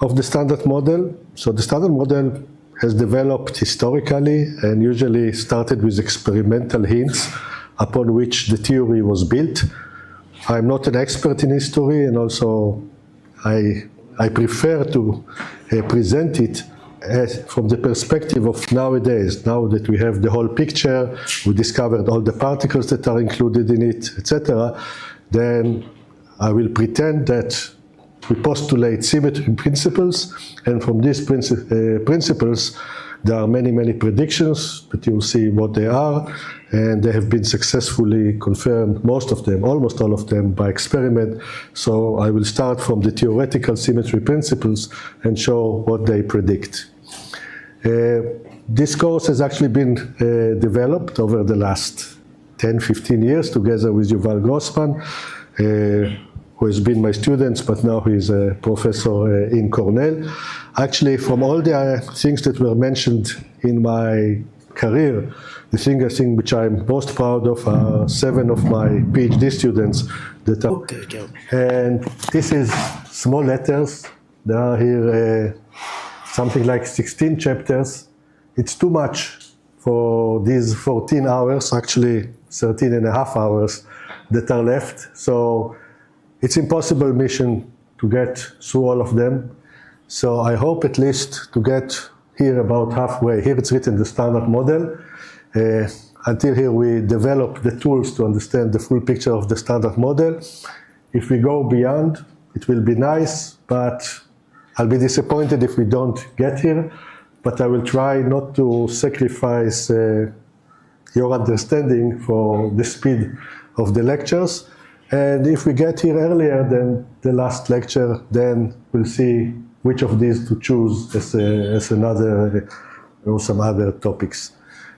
of the standard model. So the standard model has developed historically and usually started with experimental hints upon which the theory was built. I'm not an expert in history, and also I prefer to present it from the perspective of nowadays. Now that we have the whole picture, we discovered all the particles that are included in it, etc., then I will pretend that we postulate symmetry principles, and from these principles there are many, many predictions, but you'll see what they are, and they have been successfully confirmed, most of them, almost all of them, by experiment. So I will start from the theoretical symmetry principles and show what they predict. This course has actually been developed over the last 10, 15 years together with Yuval Grossman, who has been my student, but now he's a professor in Cornell. Actually, from all the things that were mentioned in my career, the thing I think which I'm most proud of are 7 of my PhD students that are, and this is small letters. There are here something like 16 chapters. It's too much for these 14 hours, actually 13 and a half hours that are left. So it's impossible mission to get through all of them. So I hope at least to get here about halfway. Here it's written the standard model. Until here we develop the tools to understand the full picture of the standard model. If we go beyond, it will be nice, but I'll be disappointed if we don't get here. But I will try not to sacrifice your understanding for the speed of the lectures. And if we get here earlier than the last lecture, then we'll see which of these to choose as another or some other topics.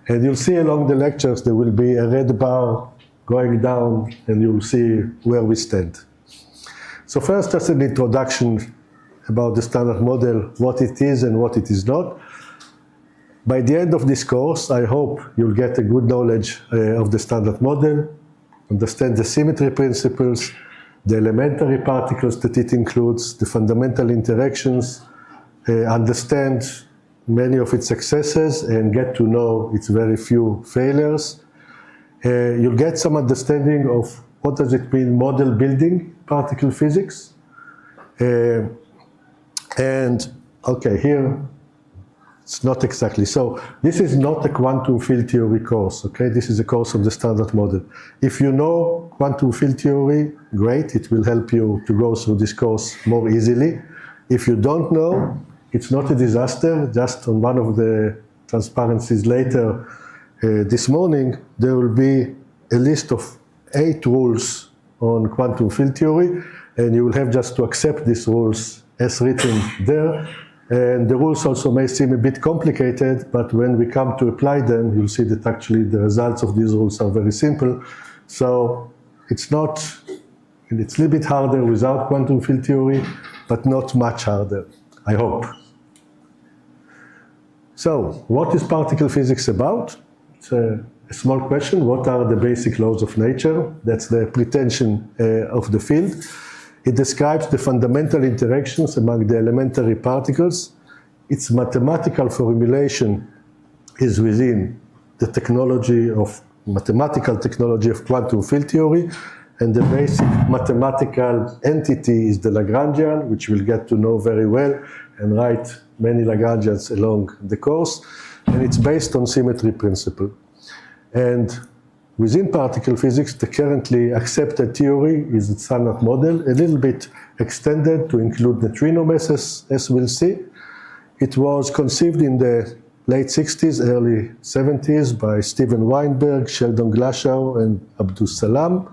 And you'll see along the lectures there will be a red bar going down, and you'll see where we stand. So first, just an introduction about the standard model, what it is and what it is not. By the end of this course, I hope you'll get a good knowledge of the standard model, understand the symmetry principles, the elementary particles that it includes, the fundamental interactions, understand many of its successes, and get to know its very few failures. You'll get some understanding of what does it mean model building particle physics. And okay, here it's not exactly. So this is not a quantum field theory course, okay? This is a course of the standard model. If you know quantum field theory, great, it will help you to go through this course more easily. If you don't know, it's not a disaster. Just on one of the transparencies later this morning, there will be a list of 8 rules on quantum field theory, and you will have just to accept these rules as written there. And the rules also may seem a bit complicated, but when we come to apply them, you'll see that actually the results of these rules are very simple. So it's not, it's a little bit harder without quantum field theory, but not much harder, I hope. So what is particle physics about? It's a small question. What are the basic laws of nature? That's the pretension of the field. It describes the fundamental interactions among the elementary particles. Its mathematical formulation is within the mathematical technology of quantum field theory, and the basic mathematical entity is the Lagrangian, which we'll get to know very well and write many Lagrangians along the course, and it's based on symmetry principle. And within particle physics, the currently accepted theory is the standard model, a little bit extended to include neutrino masses, as we'll see. It was conceived in the late 60s, early 70s by Steven Weinberg, Sheldon Glashow, and Abdus Salam.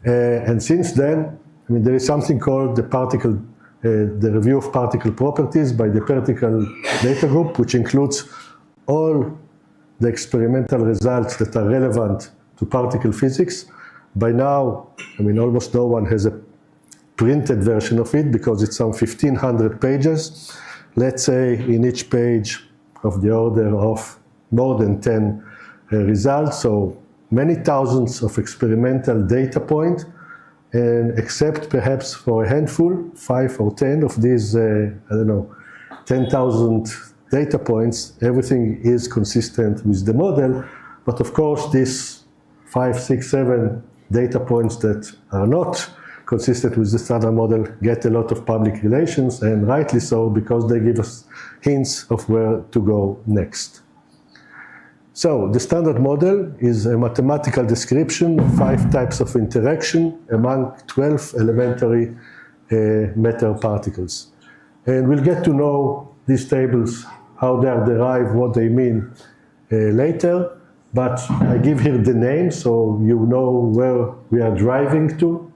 And since then, I mean, there is something called the review of particle properties by the Particle Data Group, which includes all the experimental results that are relevant to particle physics. By now, I mean, almost no one has a printed version of it because it's some 1,500 pages. Let's say in each page of the order of more than 10 results, so many thousands of experimental data points, and except perhaps for a handful, 5 or 10 of these, 10,000 data points, everything is consistent with the model. But of course, these 5, 6, 7 data points that are not consistent with the standard model get a lot of public relations, and rightly so, because they give us hints of where to go next. So the standard model is a mathematical description of 5 types of interaction among 12 elementary matter particles. And we'll get to know these tables, how they are derived, what they mean later. But I give here the name so you know where we are driving to.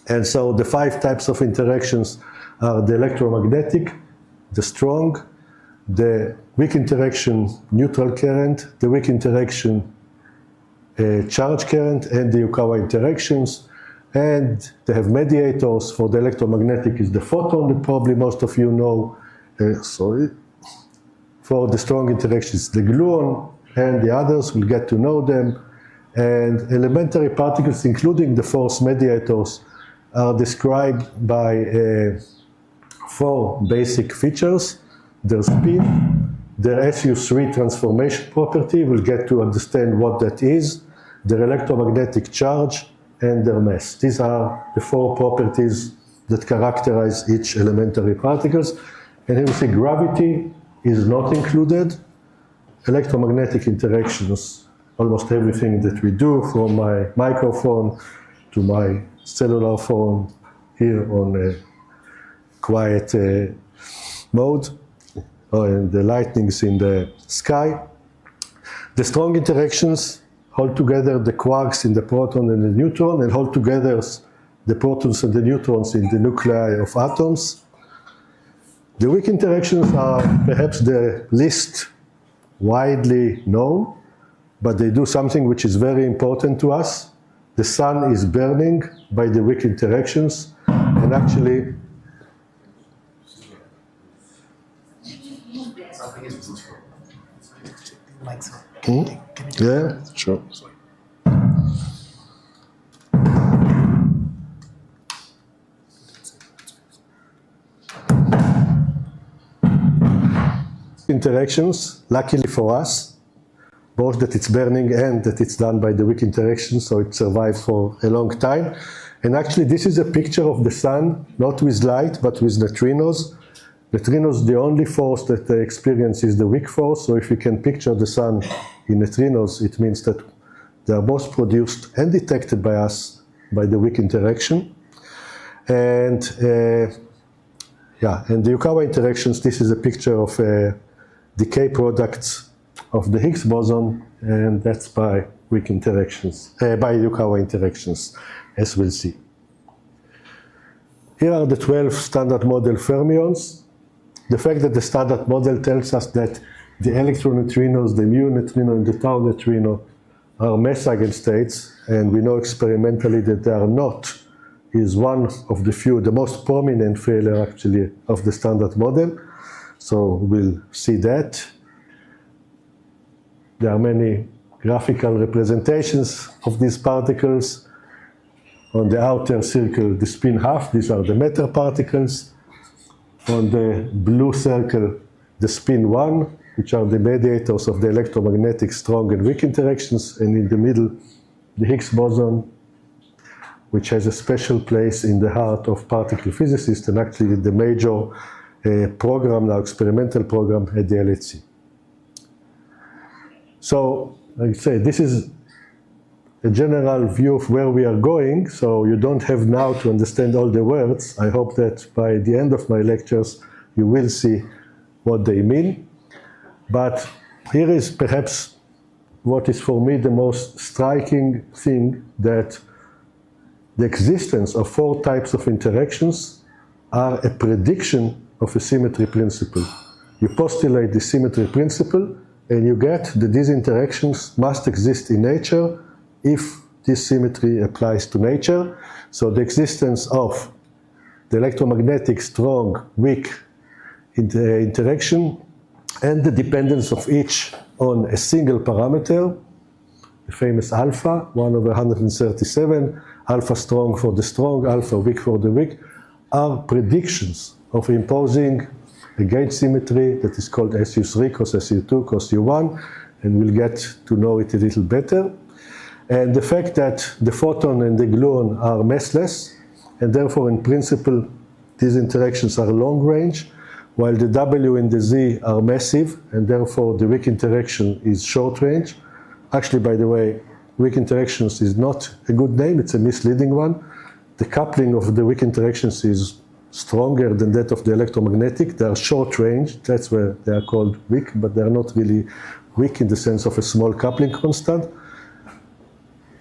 And so the 5 types of interactions are the electromagnetic, the strong, the weak interaction neutral current, the weak interaction charge current, and the Yukawa interactions. And they have mediators. For the electromagnetic is the photon that probably most of you know. For the strong interactions, the gluon, and the others, we'll get to know them. And elementary particles, including the force mediators, are described by 4 basic features: their spin, their SU3 transformation property, we'll get to understand what that is, their electromagnetic charge, and their mass. These are the 4 properties that characterize each elementary particles. And here we see gravity is not included. Electromagnetic interactions, almost everything that we do, from my microphone to my cellular phone here on a quiet mode, and the lightnings in the sky. The strong interactions hold together the quarks in the proton and the neutron, and hold together the protons and the neutrons in the nuclei of atoms. The weak interactions are perhaps the least widely known, but they do something which is very important to us. The sun is burning by the weak interactions, and actually yeah, sure. Interactions, luckily for us, both that it's burning and that it's done by the weak interaction, so it survived for a long time. And actually this is a picture of the sun, not with light, but with neutrinos. Neutrinos, the only force that they experience is the weak force, so if you can picture the sun in neutrinos, it means that they are both produced and detected by us by the weak interaction. And and the Yukawa interactions, this is a picture of decay products of the Higgs boson, and that's by weak interactions, by Yukawa interactions, as we'll see. Here are the 12 standard model fermions. The fact that the standard model tells us that the electron neutrinos, the mu neutrino and the tau neutrino are mass eigenstates, and we know experimentally that they are not, is one of the few, the most prominent failure actually of the standard model. So we'll see that. There are many graphical representations of these particles. On the outer circle, the spin half, these are the matter particles. On the blue circle, the spin 1, which are the mediators of the electromagnetic strong and weak interactions, and in the middle, the Higgs boson, which has a special place in the heart of particle physicists, and actually the major program now, experimental program at the LHC. So, like I say, this is a general view of where we are going, so you don't have now to understand all the words. I hope that by the end of my lectures, you will see what they mean. But here is perhaps what is for me the most striking thing, that the existence of 4 types of interactions are a prediction of a symmetry principle. You postulate the symmetry principle, and you get that these interactions must exist in nature if this symmetry applies to nature. So the existence of the electromagnetic strong, weak interaction, and the dependence of each on a single parameter, the famous alpha, 1/137, alpha strong for the strong, alpha weak for the weak, are predictions of imposing a gauge symmetry that is called SU3 cos SU2 cos U1, and we'll get to know it a little better. And the fact that the photon and the gluon are massless, and therefore in principle these interactions are long range, while the W and the Z are massive, and therefore the weak interaction is short range. Actually, by the way, weak interactions is not a good name, it's a misleading one. The coupling of the weak interactions is stronger than that of the electromagnetic. They are short range, that's where they are called weak, but they are not really weak in the sense of a small coupling constant.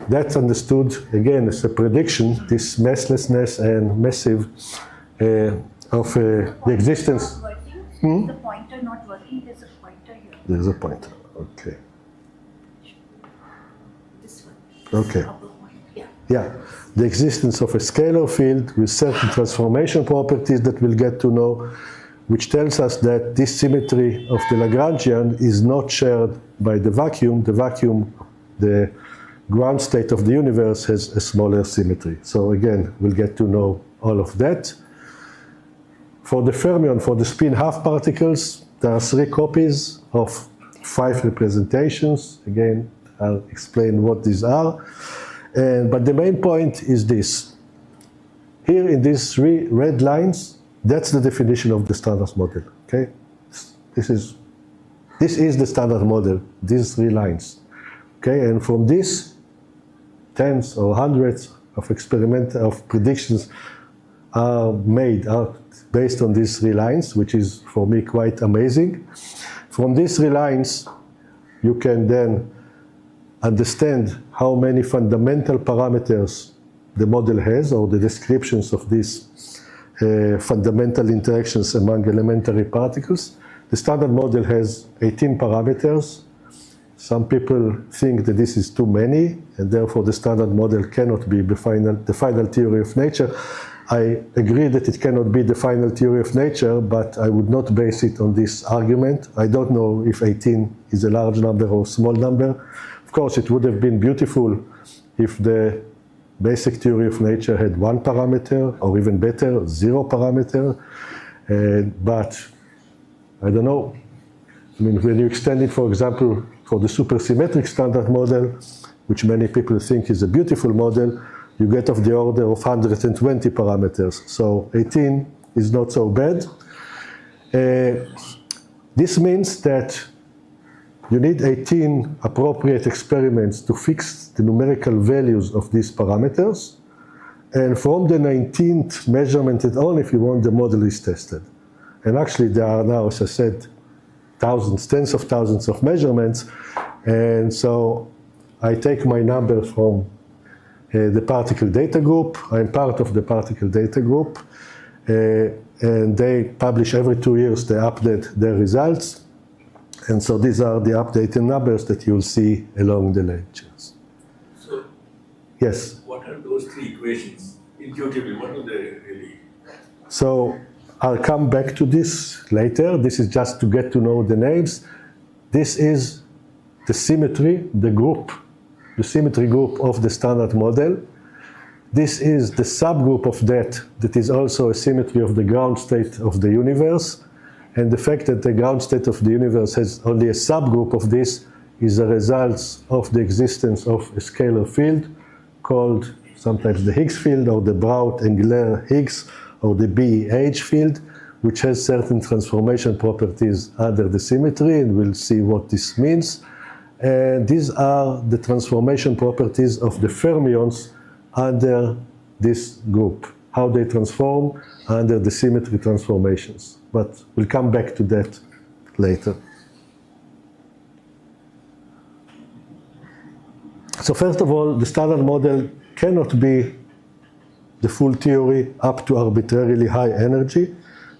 That's understood, again, as a prediction, this masslessness and massive of the existence. The pointer not working, there's a pointer here. There's a pointer, okay. This one. Okay. Upper point. Yeah. Yeah, the existence of a scalar field with certain transformation properties that we'll get to know, which tells us that this symmetry of the Lagrangian is not shared by the vacuum. The vacuum, the ground state of the universe, has a smaller symmetry. So again, we'll get to know all of that. For the fermion, for the spin half particles, there are 3 copies of 5 representations. Again, I'll explain what these are. But the main point is this. Here in these 3 red lines, that's the definition of the standard model, okay? This is the standard model, these 3 lines, okay? And from this, tens or hundreds of predictions are made out based on these 3 lines, which is for me quite amazing. From these 3 lines, you can then understand how many fundamental parameters the model has, or the descriptions of these fundamental interactions among elementary particles. The standard model has 18 parameters. Some people think that this is too many, and therefore the standard model cannot be the final theory of nature. I agree that it cannot be the final theory of nature, but I would not base it on this argument. I don't know if 18 is a large number or a small number. Of course, it would have been beautiful if the basic theory of nature had 1 parameter, or even better, 0 parameter. But I don't know. I mean, when you extend it, for example, for the supersymmetric standard model, which many people think is a beautiful model, you get of the order of 120 parameters. So 18 is not so bad. This means that you need 18 appropriate experiments to fix the numerical values of these parameters. And from the 19th measurement and on, if you want, the model is tested. And actually there are now, as I said, thousands, tens of thousands of measurements. And so I take my number from the particle data group. I'm part of the particle data group. And they publish every 2 years, they update their results. And so these are the updated numbers that you'll see along the lectures. So, yes? what are those 3 equations? Intuitively, what do they really? So I'll come back to this later. This is just to get to know the names. This is the symmetry, the symmetry group of the standard model. This is the subgroup of that is also a symmetry of the ground state of the universe. And the fact that the ground state of the universe has only a subgroup of this is a result of the existence of a scalar field called sometimes the Higgs field, or the Braut-Engler-Higgs, or the BEH field, which has certain transformation properties under the symmetry, and we'll see what this means. And these are the transformation properties of the fermions under this group, how they transform under the symmetry transformations. But we'll come back to that later. So first of all, the standard model cannot be the full theory up to arbitrarily high energy,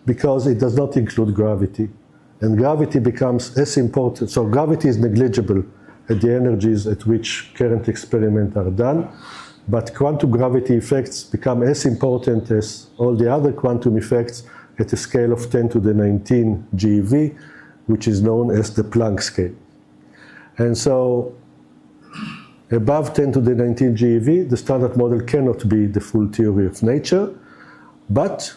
because it does not include gravity. And gravity becomes as important, so gravity is negligible at the energies at which current experiments are done, but quantum gravity effects become as important as all the other quantum effects at a scale of 10 to the 19 GeV, which is known as the Planck scale. And so Above 10 to the 19 GeV, the standard model cannot be the full theory of nature, but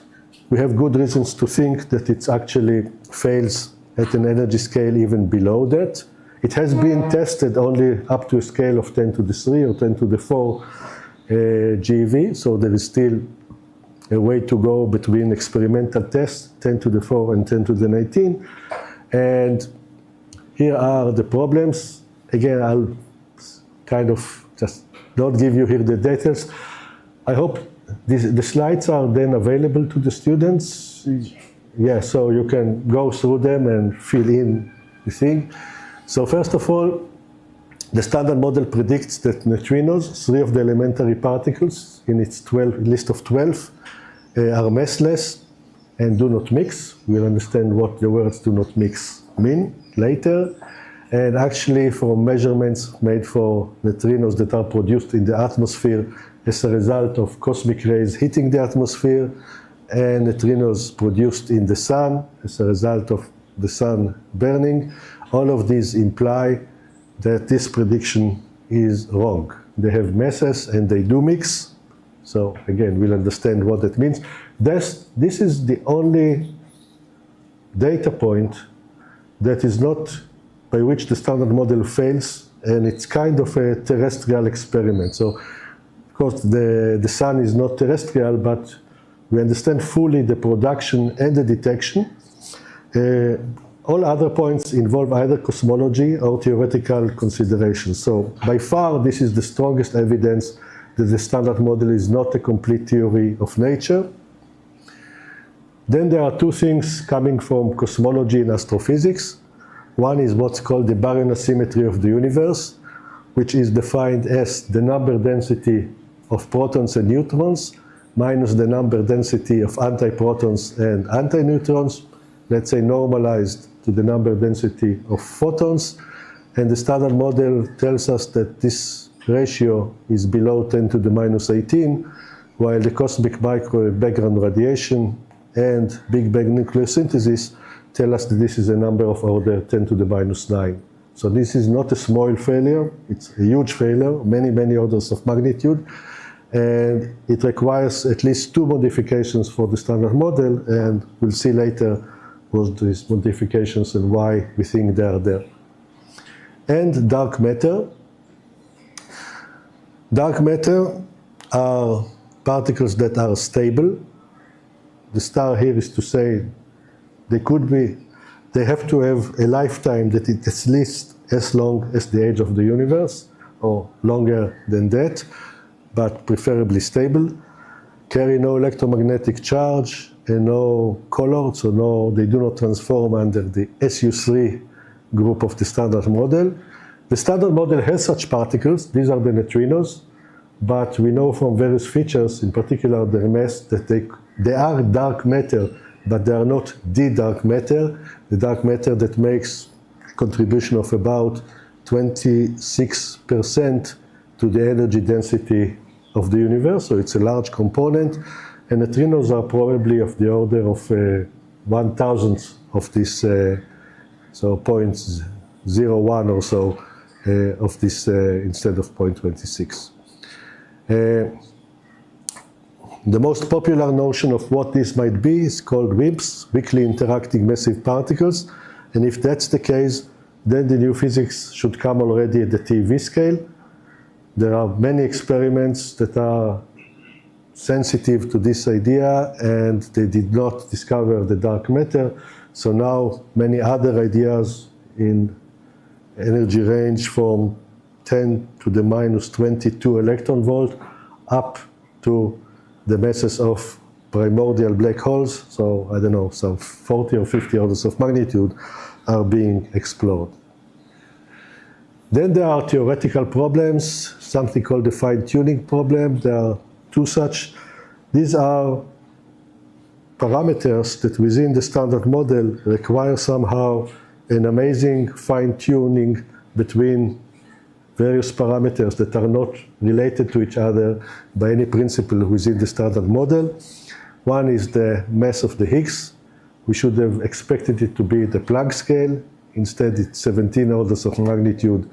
we have good reasons to think that it actually fails at an energy scale even below that. It has been tested only up to a scale of 10 to the 3 or 10 to the 4 GeV, so there is still a way to go between experimental tests, 10 to the 4 and 10 to the 19. And here are the problems. Again, I'll kind of just not give you here the details. I hope the slides are then available to the students. Yeah, so you can go through them and fill in the thing. So first of all, the standard model predicts that neutrinos, 3 of the elementary particles in its list of 12, are massless and do not mix. We'll understand what the words do not mix mean later. And actually, from measurements made for neutrinos that are produced in the atmosphere as a result of cosmic rays hitting the atmosphere, and neutrinos produced in the sun as a result of the sun burning, all of these imply that this prediction is wrong. They have masses and they do mix. So again, we'll understand what that means. This is the only data point that is not by which the standard model fails, and it's kind of a terrestrial experiment. So, of course, the sun is not terrestrial, but we understand fully the production and the detection. All other points involve either cosmology or theoretical considerations. So, by far, this is the strongest evidence that the standard model is not a complete theory of nature. Then there are two things coming from cosmology and astrophysics. One is what's called the baryon symmetry of the universe, which is defined as the number density of protons and neutrons minus the number density of antiprotons and antineutrons, let's say normalized to the number density of photons. And the standard model tells us that this ratio is below 10 to the minus 18, while the cosmic microwave background radiation and Big Bang nuclear synthesis tell us that this is a number of order 10 to the minus 9. So this is not a small failure, it's a huge failure, many, many orders of magnitude. And it requires at least 2 modifications for the standard model, and we'll see later what these modifications and why we think they are there. And dark matter. Dark matter are particles that are stable. The star here is to say they have to have a lifetime that is at least as long as the age of the universe, or longer than that, but preferably stable, carry no electromagnetic charge and no color, so they do not transform under the SU3 group of the standard model. The standard model has such particles, these are the neutrinos, but we know from various features, in particular their mass, that they are dark matter, but they are not the dark matter that makes a contribution of about 26% to the energy density of the universe, so it's a large component, and neutrinos are probably of the order of 1,000th of this, so 0.01 or so of this instead of 0.26. The most popular notion of what this might be is called WIMPs, weakly interacting massive particles. And if that's the case, then the new physics should come already at the TeV scale. There are many experiments that are sensitive to this idea, and they did not discover the dark matter. So now many other ideas in energy range from 10 to the minus 22 electron volt up to the masses of primordial black holes, so I don't know, some 40 or 50 orders of magnitude are being explored. Then there are theoretical problems, something called the fine-tuning problem. There are 2 such. These are parameters that within the standard model require somehow an amazing fine-tuning between various parameters that are not related to each other by any principle within the standard model. One is the mass of the Higgs. We should have expected it to be the Planck scale. Instead, it's 17 orders of magnitude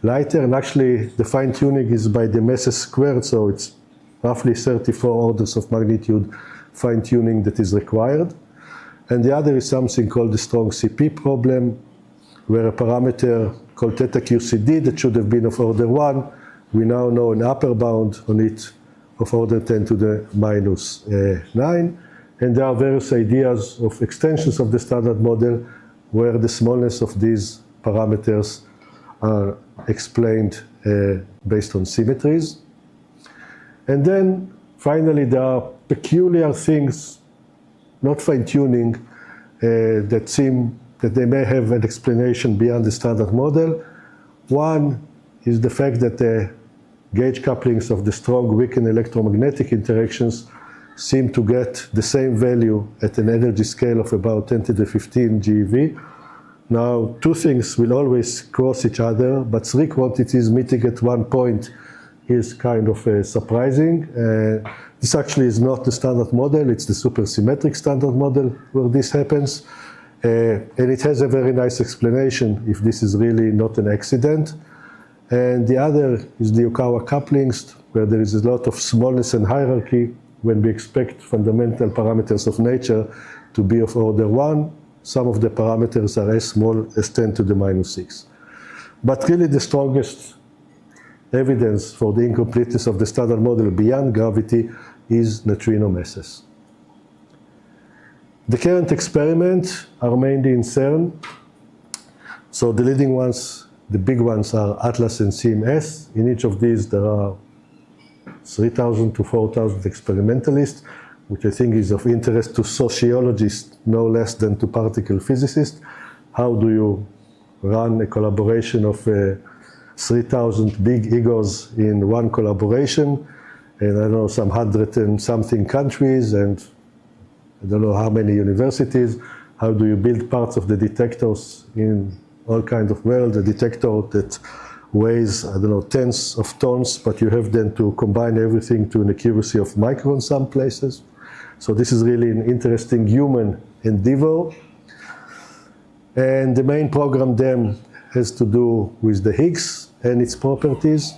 lighter, and actually the fine-tuning is by the masses squared, so it's roughly 34 orders of magnitude fine-tuning that is required. And the other is something called the strong CP problem, where a parameter called theta QCD that should have been of order 1, we now know an upper bound on it of order 10 to the minus 9. And there are various ideas of extensions of the standard model where the smallness of these parameters are explained based on symmetries. And then finally there are peculiar things, not fine-tuning, that seem that they may have an explanation beyond the standard model. One is the fact that the gauge couplings of the strong, weak, and electromagnetic interactions seem to get the same value at an energy scale of about 10 to the 15 GeV. Now, two things will always cross each other, but three quantities meeting at one point is kind of surprising. This actually is not the standard model, it's the supersymmetric standard model where this happens. And it has a very nice explanation if this is really not an accident. And the other is the Yukawa couplings, where there is a lot of smallness and hierarchy when we expect fundamental parameters of nature to be of order 1. Some of the parameters are as small as 10 to the minus 6. But really the strongest evidence for the incompleteness of the standard model beyond gravity is neutrino masses. The current experiments are mainly in CERN. So the leading ones, the big ones, are ATLAS and CMS. In each of these there are 3,000 to 4,000 experimentalists, which I think is of interest to sociologists no less than to particle physicists. How do you run a collaboration of 3,000 big egos in one collaboration? And I don't know, some 100 and something countries, and I don't know how many universities. How do you build parts of the detectors in all kinds of worlds? A detector that weighs, I don't know, tens of tons, but you have then to combine everything to an accuracy of microns some places. So this is really an interesting human endeavor. And the main program then has to do with the Higgs and its properties.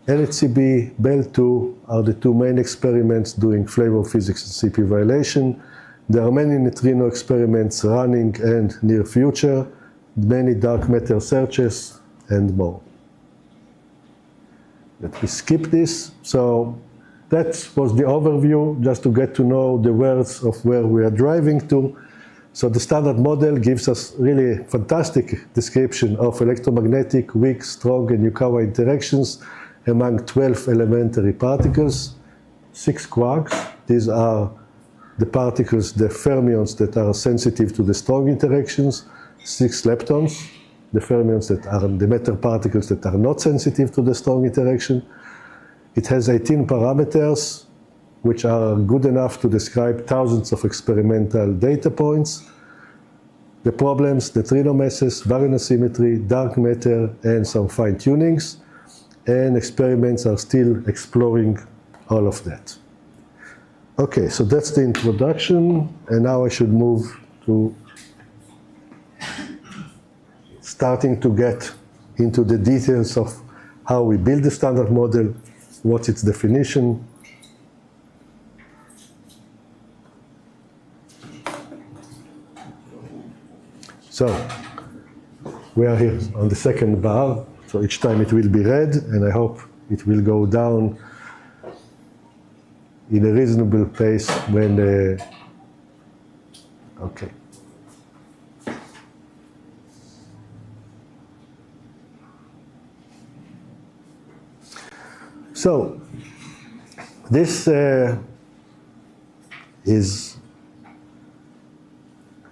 LHCb, BEL2 are the two main experiments doing flavor physics and CP violation. There are many neutrino experiments running and near future, many dark matter searches, and more. Let me skip this. So that was the overview, just to get to know the words of where we are driving to. So the standard model gives us really fantastic description of electromagnetic, weak, strong, and Yukawa interactions among 12 elementary particles, 6 quarks. These are the particles, the fermions that are sensitive to the strong interactions, 6 leptons, the fermions that are the matter particles that are not sensitive to the strong interaction. It has 18 parameters, which are good enough to describe thousands of experimental data points. The problems, neutrino masses, baryon asymmetry, dark matter, and some fine tunings. And experiments are still exploring all of that. Okay, so that's the introduction, and now I should move to starting to get into the details of how we build the standard model, what's its definition. So, we are here on the second bar, so each time it will be red, and I hope it will go down in a reasonable pace when, okay. So, this is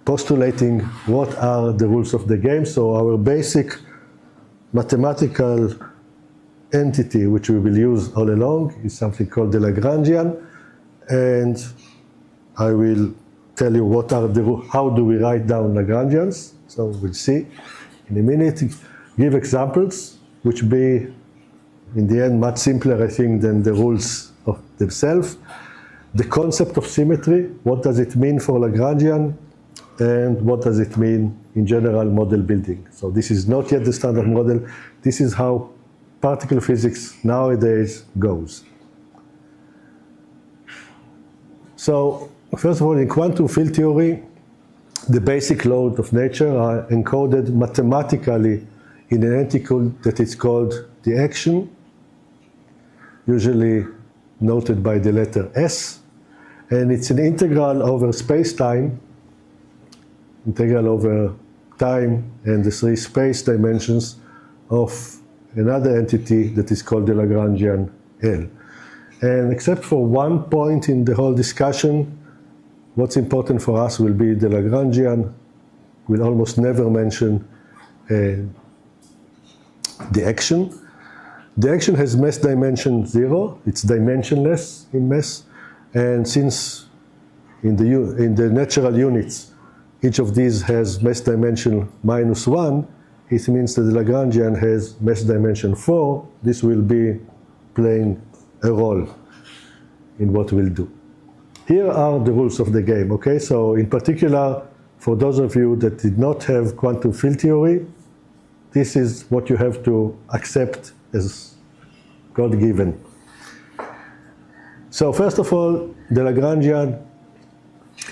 postulating what are the rules of the game. So our basic mathematical entity, which we will use all along, is something called the Lagrangian. And I will tell you what are the, how do we write down Lagrangians. So we'll see in a minute. Give examples, which be, in the end, much simpler, I think, than the rules of themselves. The concept of symmetry, what does it mean for Lagrangian? and what does it mean in general model building. So this is not yet the standard model. This is how particle physics nowadays goes. So first of all, in quantum field theory, the basic laws of nature are encoded mathematically in an entity that is called the action, usually noted by the letter S, and it's an integral over space-time, integral over time and the three space dimensions of another entity that is called the Lagrangian L. And except for one point in the whole discussion, what's important for us will be the Lagrangian. We'll almost never mention the action. The action has mass dimension 0. It's dimensionless in mass. And since in the natural units, each of these has mass dimension -1, it means that the Lagrangian has mass dimension 4. This will be playing a role in what we'll do. Here are the rules of the game, okay? So in particular, for those of you that did not have quantum field theory, this is what you have to accept as God-given. So first of all, the Lagrangian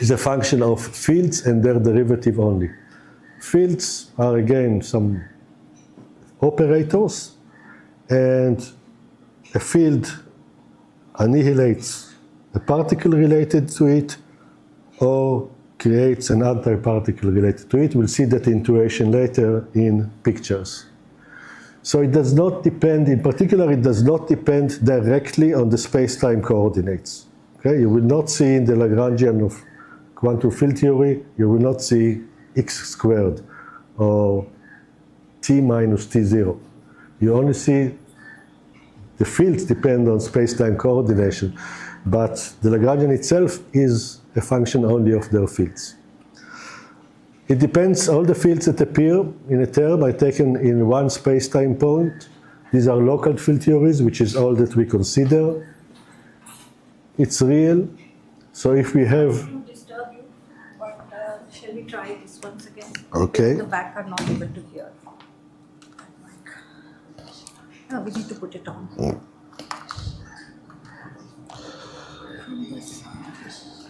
is a function of fields and their derivative only. Fields are again some operators, and a field annihilates a particle related to it or creates an antiparticle related to it. We'll see that intuition later in pictures. So it does not depend, in particular, it does not depend directly on the space-time coordinates. Okay? You will not see in the Lagrangian of quantum field theory, you will not see x squared or t minus t0. You only see the fields depend on space-time coordination, but the Lagrangian itself is a function only of their fields. It depends, all the fields that appear in a term are taken in one space-time point. These are local field theories, which is all that we consider. It's real, so if we have... To disturb you, but shall we try this once again? Okay. The back are not able to hear. No, we need to put it on. From this. Yes.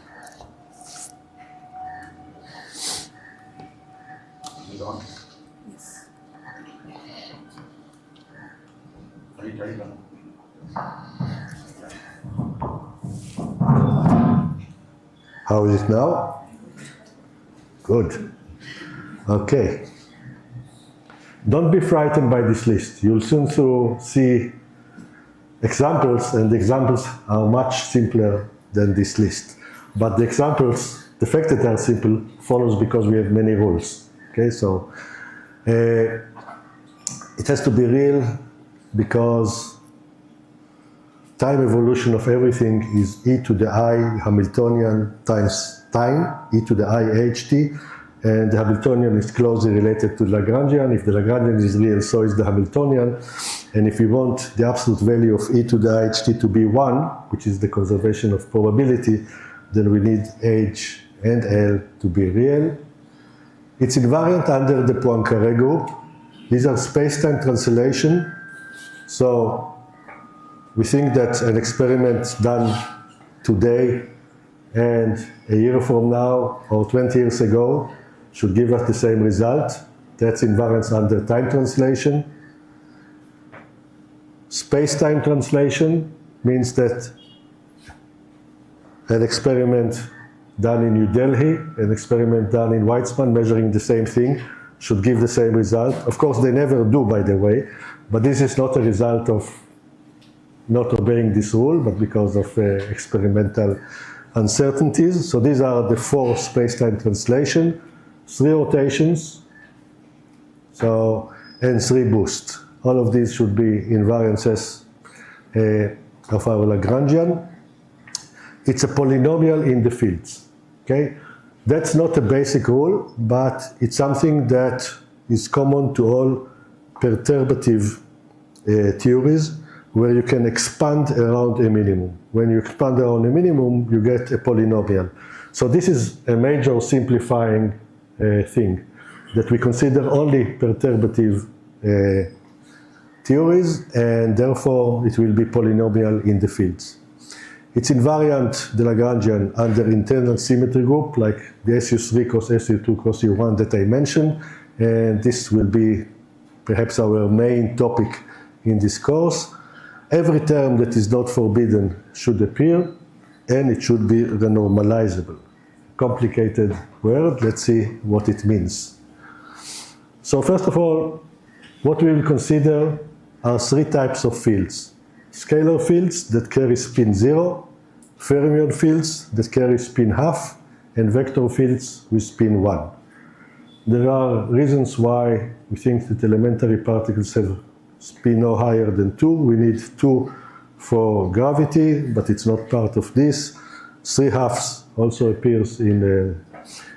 How is it now? Good. Okay. Don't be frightened by this list. You'll soon see examples, and the examples are much simpler than this list. But the examples, the fact that they are simple, follows because we have many rules. Okay, so it has to be real because time evolution of everything is e to the I Hamiltonian times time, e to the I ht, and the Hamiltonian is closely related to Lagrangian. If the Lagrangian is real, so is the Hamiltonian. And if we want the absolute value of e to the I ht to be 1, which is the conservation of probability, then we need h and L to be real. It's invariant under the Poincaré group. These are space-time translation. So we think that an experiment done today and a year from now or 20 years ago should give us the same result. That's invariance under time translation. Space-time translation means that an experiment done in New Delhi, an experiment done in Weizmann measuring the same thing should give the same result. Of course, they never do, by the way, but this is not a result of not obeying this rule, but because of experimental uncertainties. So these are the 4 space-time translation, 3 rotations, and 3 boosts. All of these should be invariances of our Lagrangian. It's a polynomial in the fields. Okay, that's not a basic rule, but it's something that is common to all perturbative theories, where you can expand around a minimum. When you expand around a minimum, you get a polynomial. So this is a major simplifying thing, that we consider only perturbative theories, and therefore it will be polynomial in the fields. It's invariant the Lagrangian under internal symmetry group, like the SU3 cross SU2 cross U1 that I mentioned, and this will be perhaps our main topic in this course. Every term that is not forbidden should appear, and it should be renormalizable. Complicated word, let's see what it means. So first of all, what we will consider are three types of fields. Scalar fields that carry spin 0, fermion fields that carry spin half, and vector fields with spin 1. There are reasons why we think that elementary particles have spin no higher than 2. We need 2 for gravity, but it's not part of this. 3 halves also appears in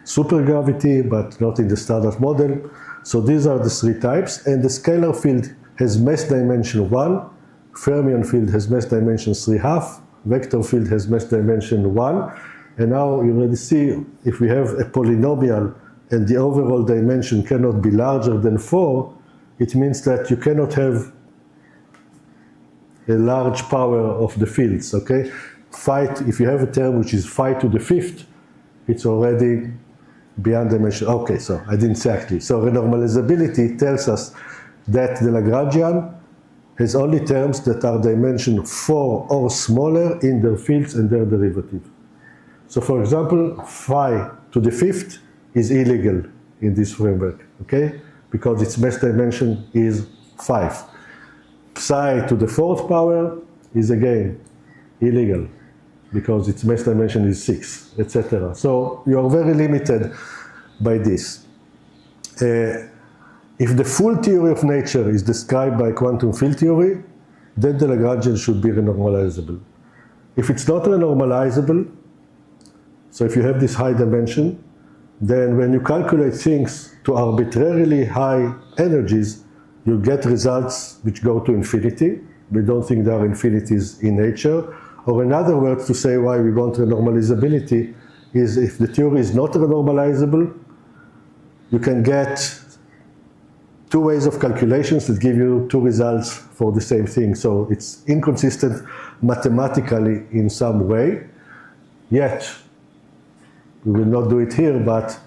supergravity, but not in the standard model. So these are the three types, and the scalar field has mass dimension 1, fermion field has mass dimension 3/2, vector field has mass dimension 1, and now you already see if we have a polynomial and the overall dimension cannot be larger than 4, it means that you cannot have a large power of the fields, okay? If you have a term which is phi to the 5th, it's already beyond dimension. Okay, so I didn't say actually. So renormalizability tells us that the Lagrangian has only terms that are dimension 4 or smaller in their fields and their derivative. So for example, phi to the 5th is illegal in this framework, okay? Because its mass dimension is 5. Psi to the 4th power is again illegal because its mass dimension is 6, etc. So you are very limited by this. If the full theory of nature is described by quantum field theory, then the Lagrangian should be renormalizable. If it's not renormalizable, so if you have this high dimension, then when you calculate things to arbitrarily high energies, you get results which go to infinity. We don't think there are infinities in nature. Or in other words, to say why we want renormalizability is if the theory is not renormalizable, you can get 2 ways of calculations that give you 2 results for the same thing. So it's inconsistent mathematically in some way. Yet, we will not do it here, but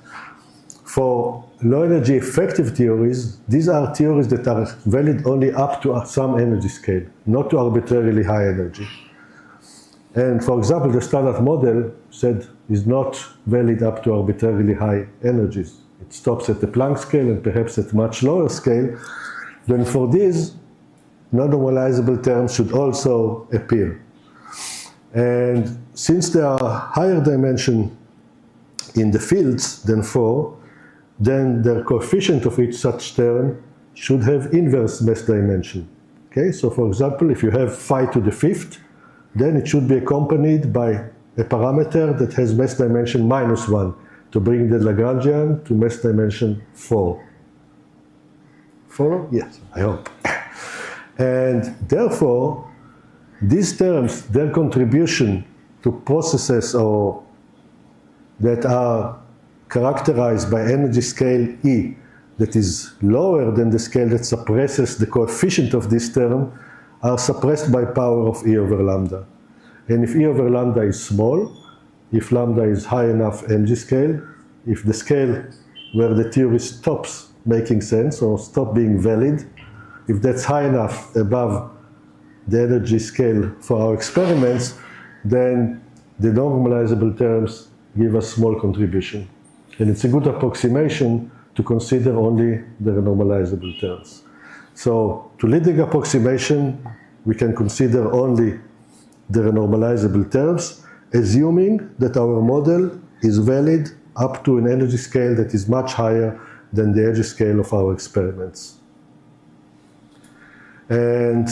for low energy effective theories, these are theories that are valid only up to some energy scale, not to arbitrarily high energy. And for example, the standard model said is not valid up to arbitrarily high energies. It stops at the Planck scale and perhaps at much lower scale. Then for these, non-normalizable terms should also appear. And since there are higher dimension in the fields than 4, then the coefficient of each such term should have inverse mass dimension. Okay, so for example, if you have phi to the 5th, then it should be accompanied by a parameter that has mass dimension -1 to bring the Lagrangian to mass dimension 4. Follow? Yes, I hope. And therefore, these terms, their contribution to processes or that are characterized by energy scale E that is lower than the scale that suppresses the coefficient of this term are suppressed by power of E over lambda. And if E over lambda is small, if lambda is high enough energy scale, if the scale where the theory stops making sense or stop being valid, if that's high enough above the energy scale for our experiments, then the normalizable terms give us small contribution. And it's a good approximation to consider only the renormalizable terms. So to leading approximation, we can consider only the renormalizable terms, assuming that our model is valid up to an energy scale that is much higher than the energy scale of our experiments. And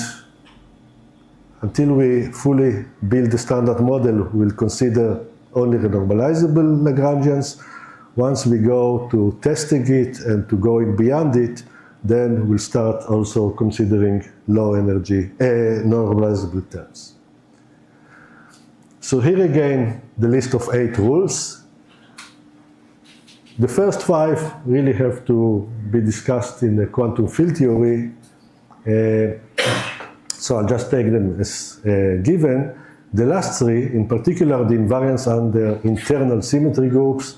until we fully build the standard model, we'll consider only renormalizable Lagrangians. Once we go to testing it and to going beyond it, then we'll start also considering low energy, normalizable terms. So here again, the list of 8 rules. The first 5 really have to be discussed in the quantum field theory. So I'll just take them as given. The last 3, in particular the invariance under internal symmetry groups,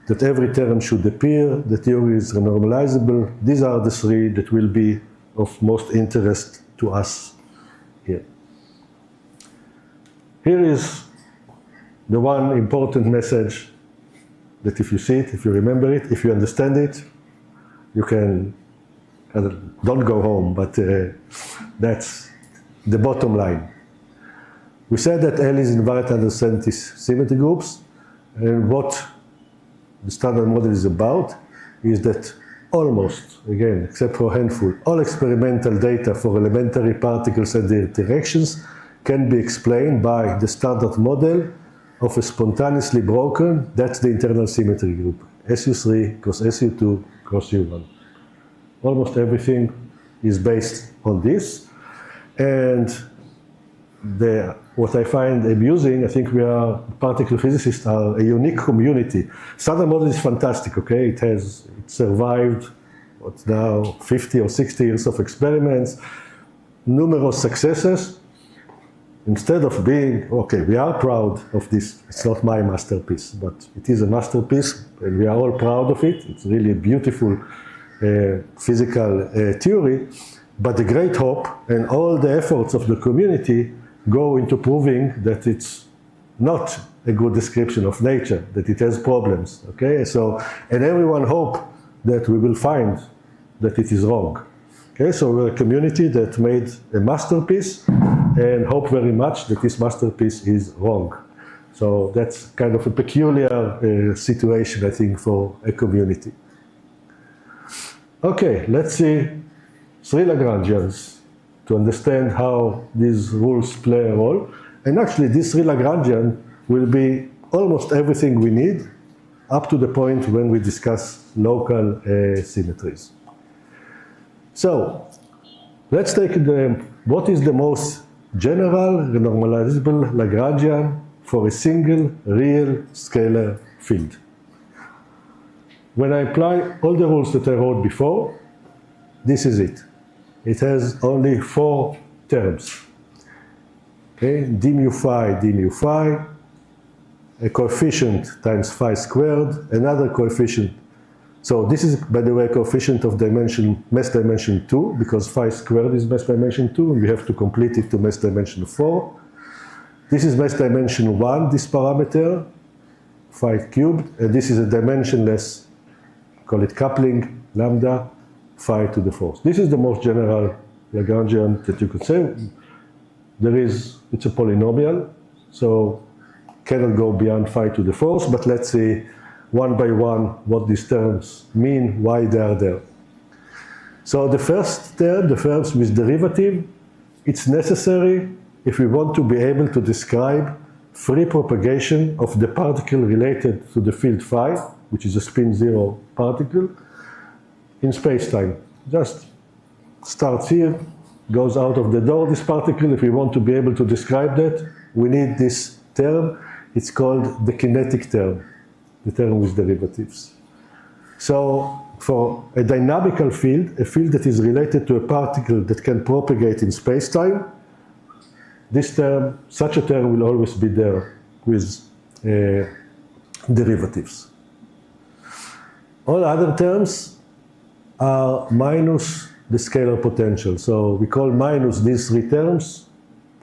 that every term should appear, the theory is renormalizable. These are the 3 that will be of most interest to us here. Here is the one important message that if you see it, if you remember it, if you understand it, you can, don't go home, but that's the bottom line. We said that L is invariant under symmetry groups, and what the standard model is about is that almost, again, except for a handful, all experimental data for elementary particles and their interactions can be explained by the standard model of a spontaneously broken, that's the internal symmetry group, SU3 cross SU2 cross U1. Almost everything is based on this. And what I find amusing, I think we are, particle physicists are a unique community. Standard model is fantastic, okay? It survived, what's now, 50 or 60 years of experiments, numerous successes. Instead of being, okay, we are proud of this, it's not my masterpiece, but it is a masterpiece, and we are all proud of it. It's really a beautiful physical theory, but the great hope and all the efforts of the community go into proving that it's not a good description of nature, that it has problems, okay? So, and everyone hope that we will find that it is wrong. Okay, so we're a community that made a masterpiece and hope very much that this masterpiece is wrong. So that's kind of a peculiar situation, I think, for a community. Okay, let's see 3 Lagrangians to understand how these rules play a role. And actually, this 3 Lagrangian will be almost everything we need up to the point when we discuss local symmetries. So, let's take what is the most general renormalizable Lagrangian for a single real scalar field. When I apply all the rules that I wrote before, this is it. It has only 4 terms. Okay, d mu phi, a coefficient times phi squared, another coefficient. So this is, by the way, a coefficient of mass dimension 2, because phi squared is mass dimension 2, and we have to complete it to mass dimension 4. This is mass dimension 1, this parameter, phi cubed, and this is a dimensionless, call it coupling, lambda, phi to the 4th. This is the most general Lagrangian that you could say. It's a polynomial, so cannot go beyond phi to the 4th, but let's see one by one what these terms mean, why they are there. So the first term, the first with derivative, it's necessary if we want to be able to describe free propagation of the particle related to the field phi, which is a spin 0 particle, in space-time. Just starts here, goes out of the door, this particle. If we want to be able to describe that, we need this term. It's called the kinetic term, the term with derivatives. So for a dynamical field, a field that is related to a particle that can propagate in space-time, this term, such a term will always be there with derivatives. All other terms are minus the scalar potential. So we call minus these 3 terms,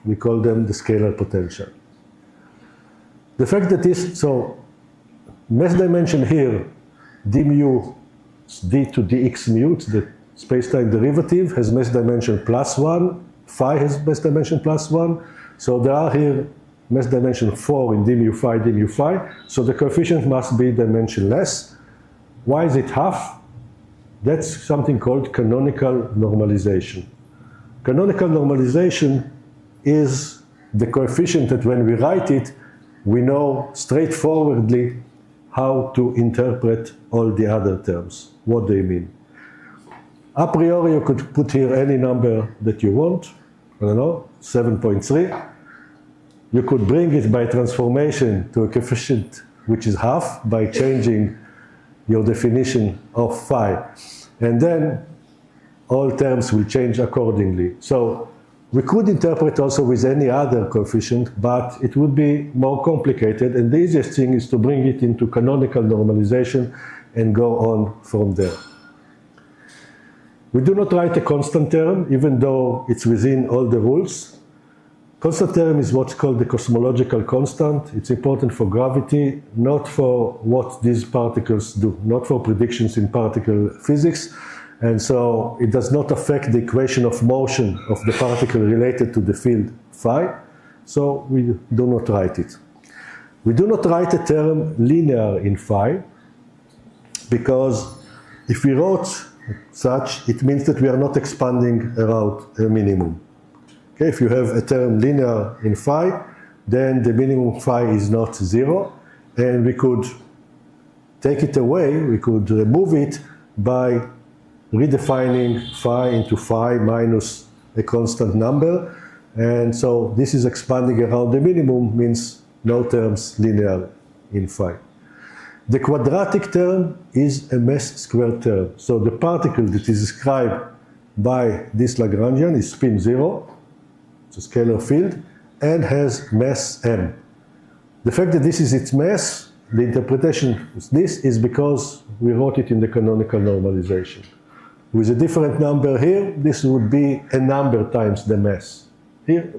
we call them the scalar potential. The fact that so mass dimension here, d mu, d to dx mu, it's the space-time derivative, has mass dimension +1, phi has mass dimension +1, so there are here mass dimension 4 in d mu phi, so the coefficient must be dimensionless. Why is it half? That's something called canonical normalization. Canonical normalization is the coefficient that when we write it, we know straightforwardly how to interpret all the other terms, what they mean. A priori, you could put here any number that you want, I don't know, 7.3. You could bring it by transformation to a coefficient which is half by changing your definition of phi. And then all terms will change accordingly. So we could interpret also with any other coefficient, but it would be more complicated, and the easiest thing is to bring it into canonical normalization and go on from there. We do not write a constant term, even though it's within all the rules. Constant term is what's called the cosmological constant. It's important for gravity, not for what these particles do, not for predictions in particle physics. And so it does not affect the equation of motion of the particle related to the field phi. So we do not write it. We do not write a term linear in phi, because if we wrote such, it means that we are not expanding around a minimum. Okay, if you have a term linear in phi, then the minimum phi is not 0, and we could take it away, we could remove it by redefining phi into phi minus a constant number, and so this is expanding around the minimum, means no terms linear in phi. The quadratic term is a mass squared term, so the particle that is described by this Lagrangian is spin 0, it's a scalar field, and has mass m. The fact that this is its mass, the interpretation of this is because we wrote it in the canonical normalization. With a different number here, this would be a number times the mass. Here,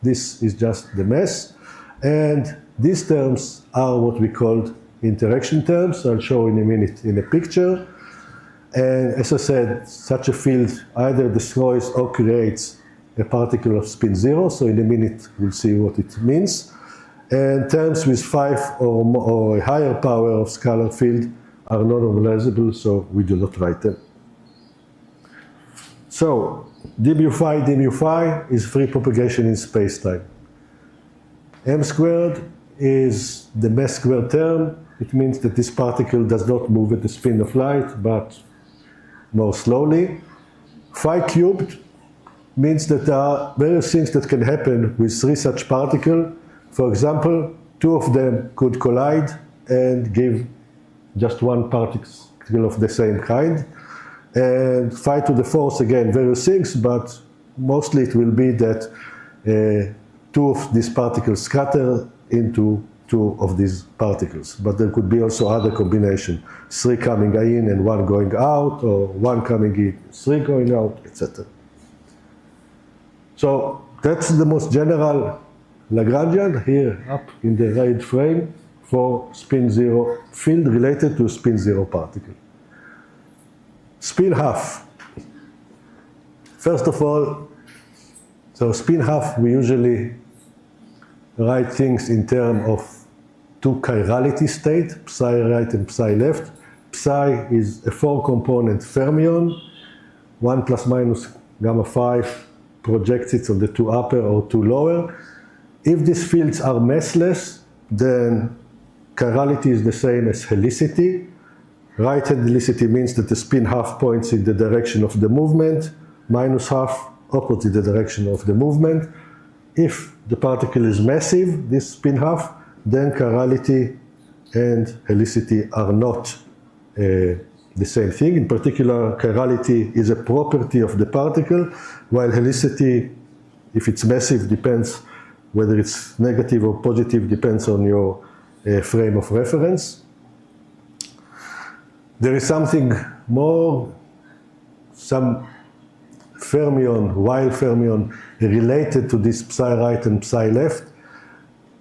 this is just the mass, and these terms are what we called interaction terms. I'll show in a minute in a picture. And as I said, such a field either destroys or creates a particle of spin 0, so in a minute we'll see what it means. And terms with 5 or a higher power of scalar field are not normalizable, so we do not write them. So, d mu phi is free propagation in space-time. M squared is the mass squared term. It means that this particle does not move at the speed of light, but more slowly. Phi cubed means that there are various things that can happen with 3 such particles. For example, 2 of them could collide and give just 1 particle of the same kind. And phi to the 4th, again, various things, but mostly it will be that 2 of these particles scatter into 2 of these particles. But there could be also other combination, 3 coming in and 1 going out, or 1 coming in, 3 going out, etc. So that's the most general Lagrangian here up in the red frame for spin 0 field related to spin 0 particle. Spin half. First of all, so spin half, we usually write things in terms of 2 chirality state, psi right and psi left. Psi is a 4-component fermion, 1 plus minus gamma 5 projects it on the 2 upper or 2 lower. If these fields are massless, then chirality is the same as helicity. Right-hand helicity means that the spin half points in the direction of the movement, minus half opposite the direction of the movement. If the particle is massive, this spin half, then chirality and helicity are not the same thing. In particular, chirality is a property of the particle, while helicity, if it's massive, depends whether it's negative or positive, depends on your frame of reference. There is something more, some fermion, wild fermion, related to this psi right and psi left.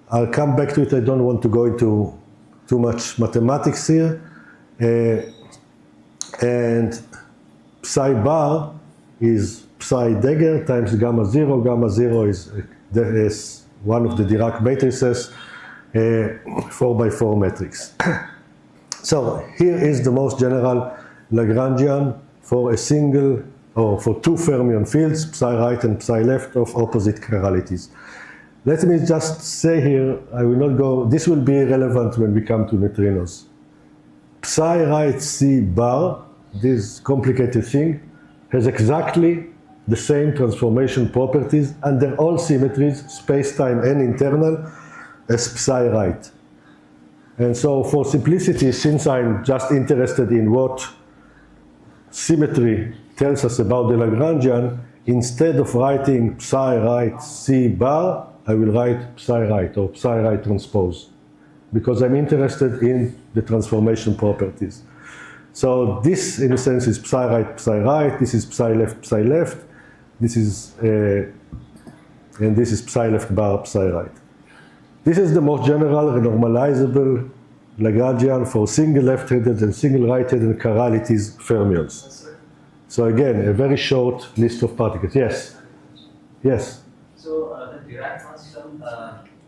I'll come back to it. I don't want to go into too much mathematics here. And psi bar is psi dagger times gamma 0. Gamma 0 is one of the Dirac matrices, 4x4 matrix. So here is the most general Lagrangian for a single, or for 2 fermion fields, psi right and psi left of opposite chiralities. Let me just say here, I will not go, this will be relevant when we come to neutrinos. Psi right C bar, this complicated thing, has exactly the same transformation properties under all symmetries, space-time and internal, as psi right. And so for simplicity, since I'm just interested in what symmetry tells us about the Lagrangian, instead of writing psi right C bar, I will write psi right or psi right transpose, because I'm interested in the transformation properties. So this, in a sense, is psi right, this is psi left, this is, and this is psi left bar, psi right. This is the most general renormalizable Lagrangian for single left-handed and single right-handed chiralities fermions. So again, a very short list of particles. Yes? Yes? So the Dirac constant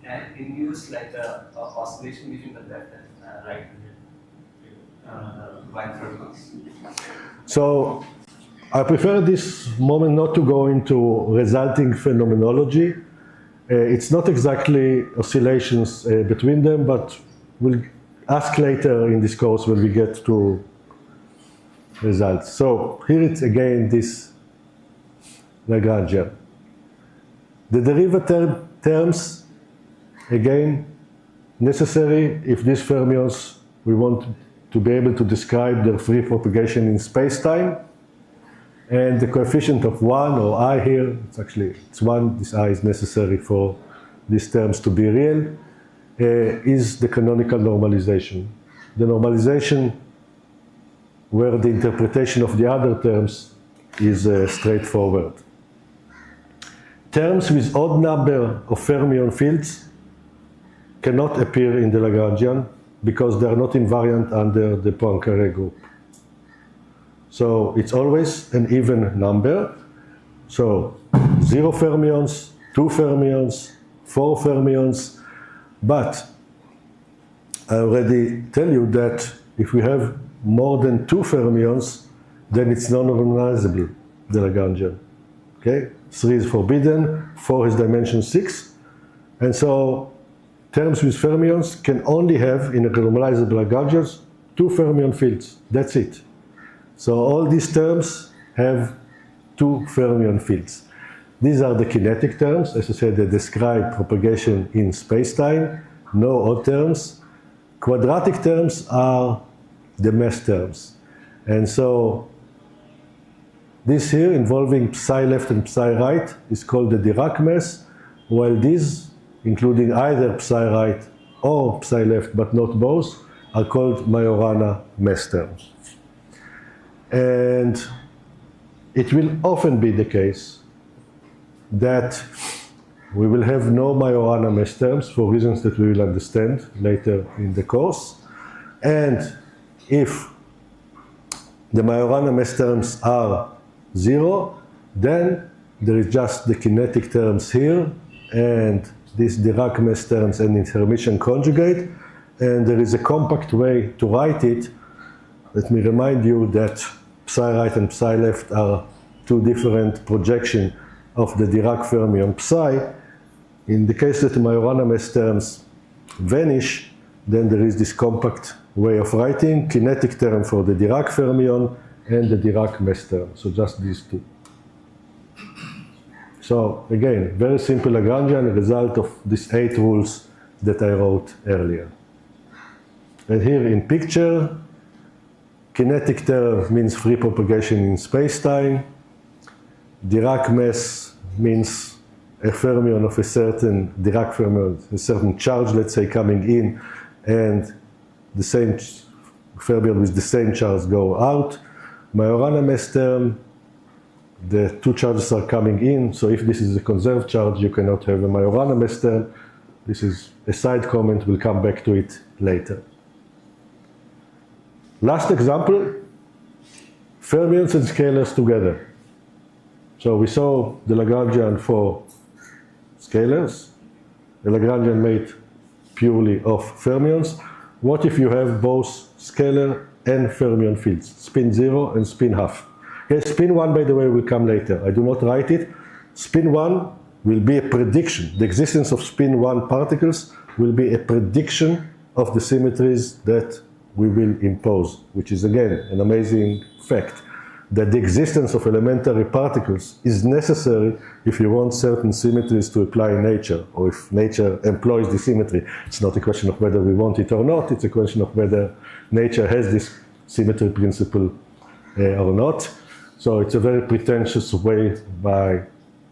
can induce like a oscillation between the left and right fermions. So I prefer this moment not to go into resulting phenomenology. It's not exactly oscillations between them, but we'll ask later in this course when we get to results. So here it's again this Lagrangian. The derivative terms, again, necessary if these fermions, we want to be able to describe their free propagation in space-time. And the coefficient of 1 or I here, it's 1, this I is necessary for these terms to be real, is the canonical normalization. The normalization where the interpretation of the other terms is straightforward. Terms with odd number of fermion fields cannot appear in the Lagrangian because they are not invariant under the Poincaré group. So it's always an even number. So 0 fermions, 2 fermions, 4 fermions. But I already tell you that if we have more than 2 fermions, then it's non-normalizable, the Lagrangian. Okay? 3 is forbidden, 4 is dimension 6. And so terms with fermions can only have, in a normalizable Lagrangians, 2 fermion fields. That's it. So all these terms have 2 fermion fields. These are the kinetic terms. As I said, they describe propagation in space-time, no odd terms. Quadratic terms are the mass terms. And so this here, involving psi left and psi right, is called the Dirac mass, while these, including either psi right or psi left, but not both, are called Majorana mass terms. And it will often be the case that we will have no Majorana mass terms for reasons that we will understand later in the course. And if the Majorana mass terms are 0, then there is just the kinetic terms here and these Dirac mass terms and its Hermitian conjugate. And there is a compact way to write it. Let me remind you that psi right and psi left are 2 different projections of the Dirac fermion psi. In the case that the Majorana mass terms vanish, then there is this compact way of writing, kinetic term for the Dirac fermion and the Dirac mass term. So just these 2. So again, very simple Lagrangian, a result of these 8 rules that I wrote earlier. And here in picture, kinetic term means free propagation in space-time. Dirac mass means a fermion of a certain Dirac fermion, a certain charge, let's say, coming in, and the same fermion with the same charge go out. Majorana mass term, the 2 charges are coming in, so if this is a conserved charge, you cannot have a Majorana mass term. This is a side comment, we'll come back to it later. Last example, fermions and scalars together. So we saw the Lagrangian for scalars, the Lagrangian made purely of fermions. What if you have both scalar and fermion fields, spin 0 and spin half? Okay, spin 1, by the way, will come later. I do not write it. Spin 1 will be a prediction. The existence of spin 1 particles will be a prediction of the symmetries that we will impose, which is again an amazing fact. that the existence of elementary particles is necessary if you want certain symmetries to apply in nature, or if nature employs the symmetry. It's not a question of whether we want it or not, it's a question of whether nature has this symmetry principle or not. So it's a very pretentious way by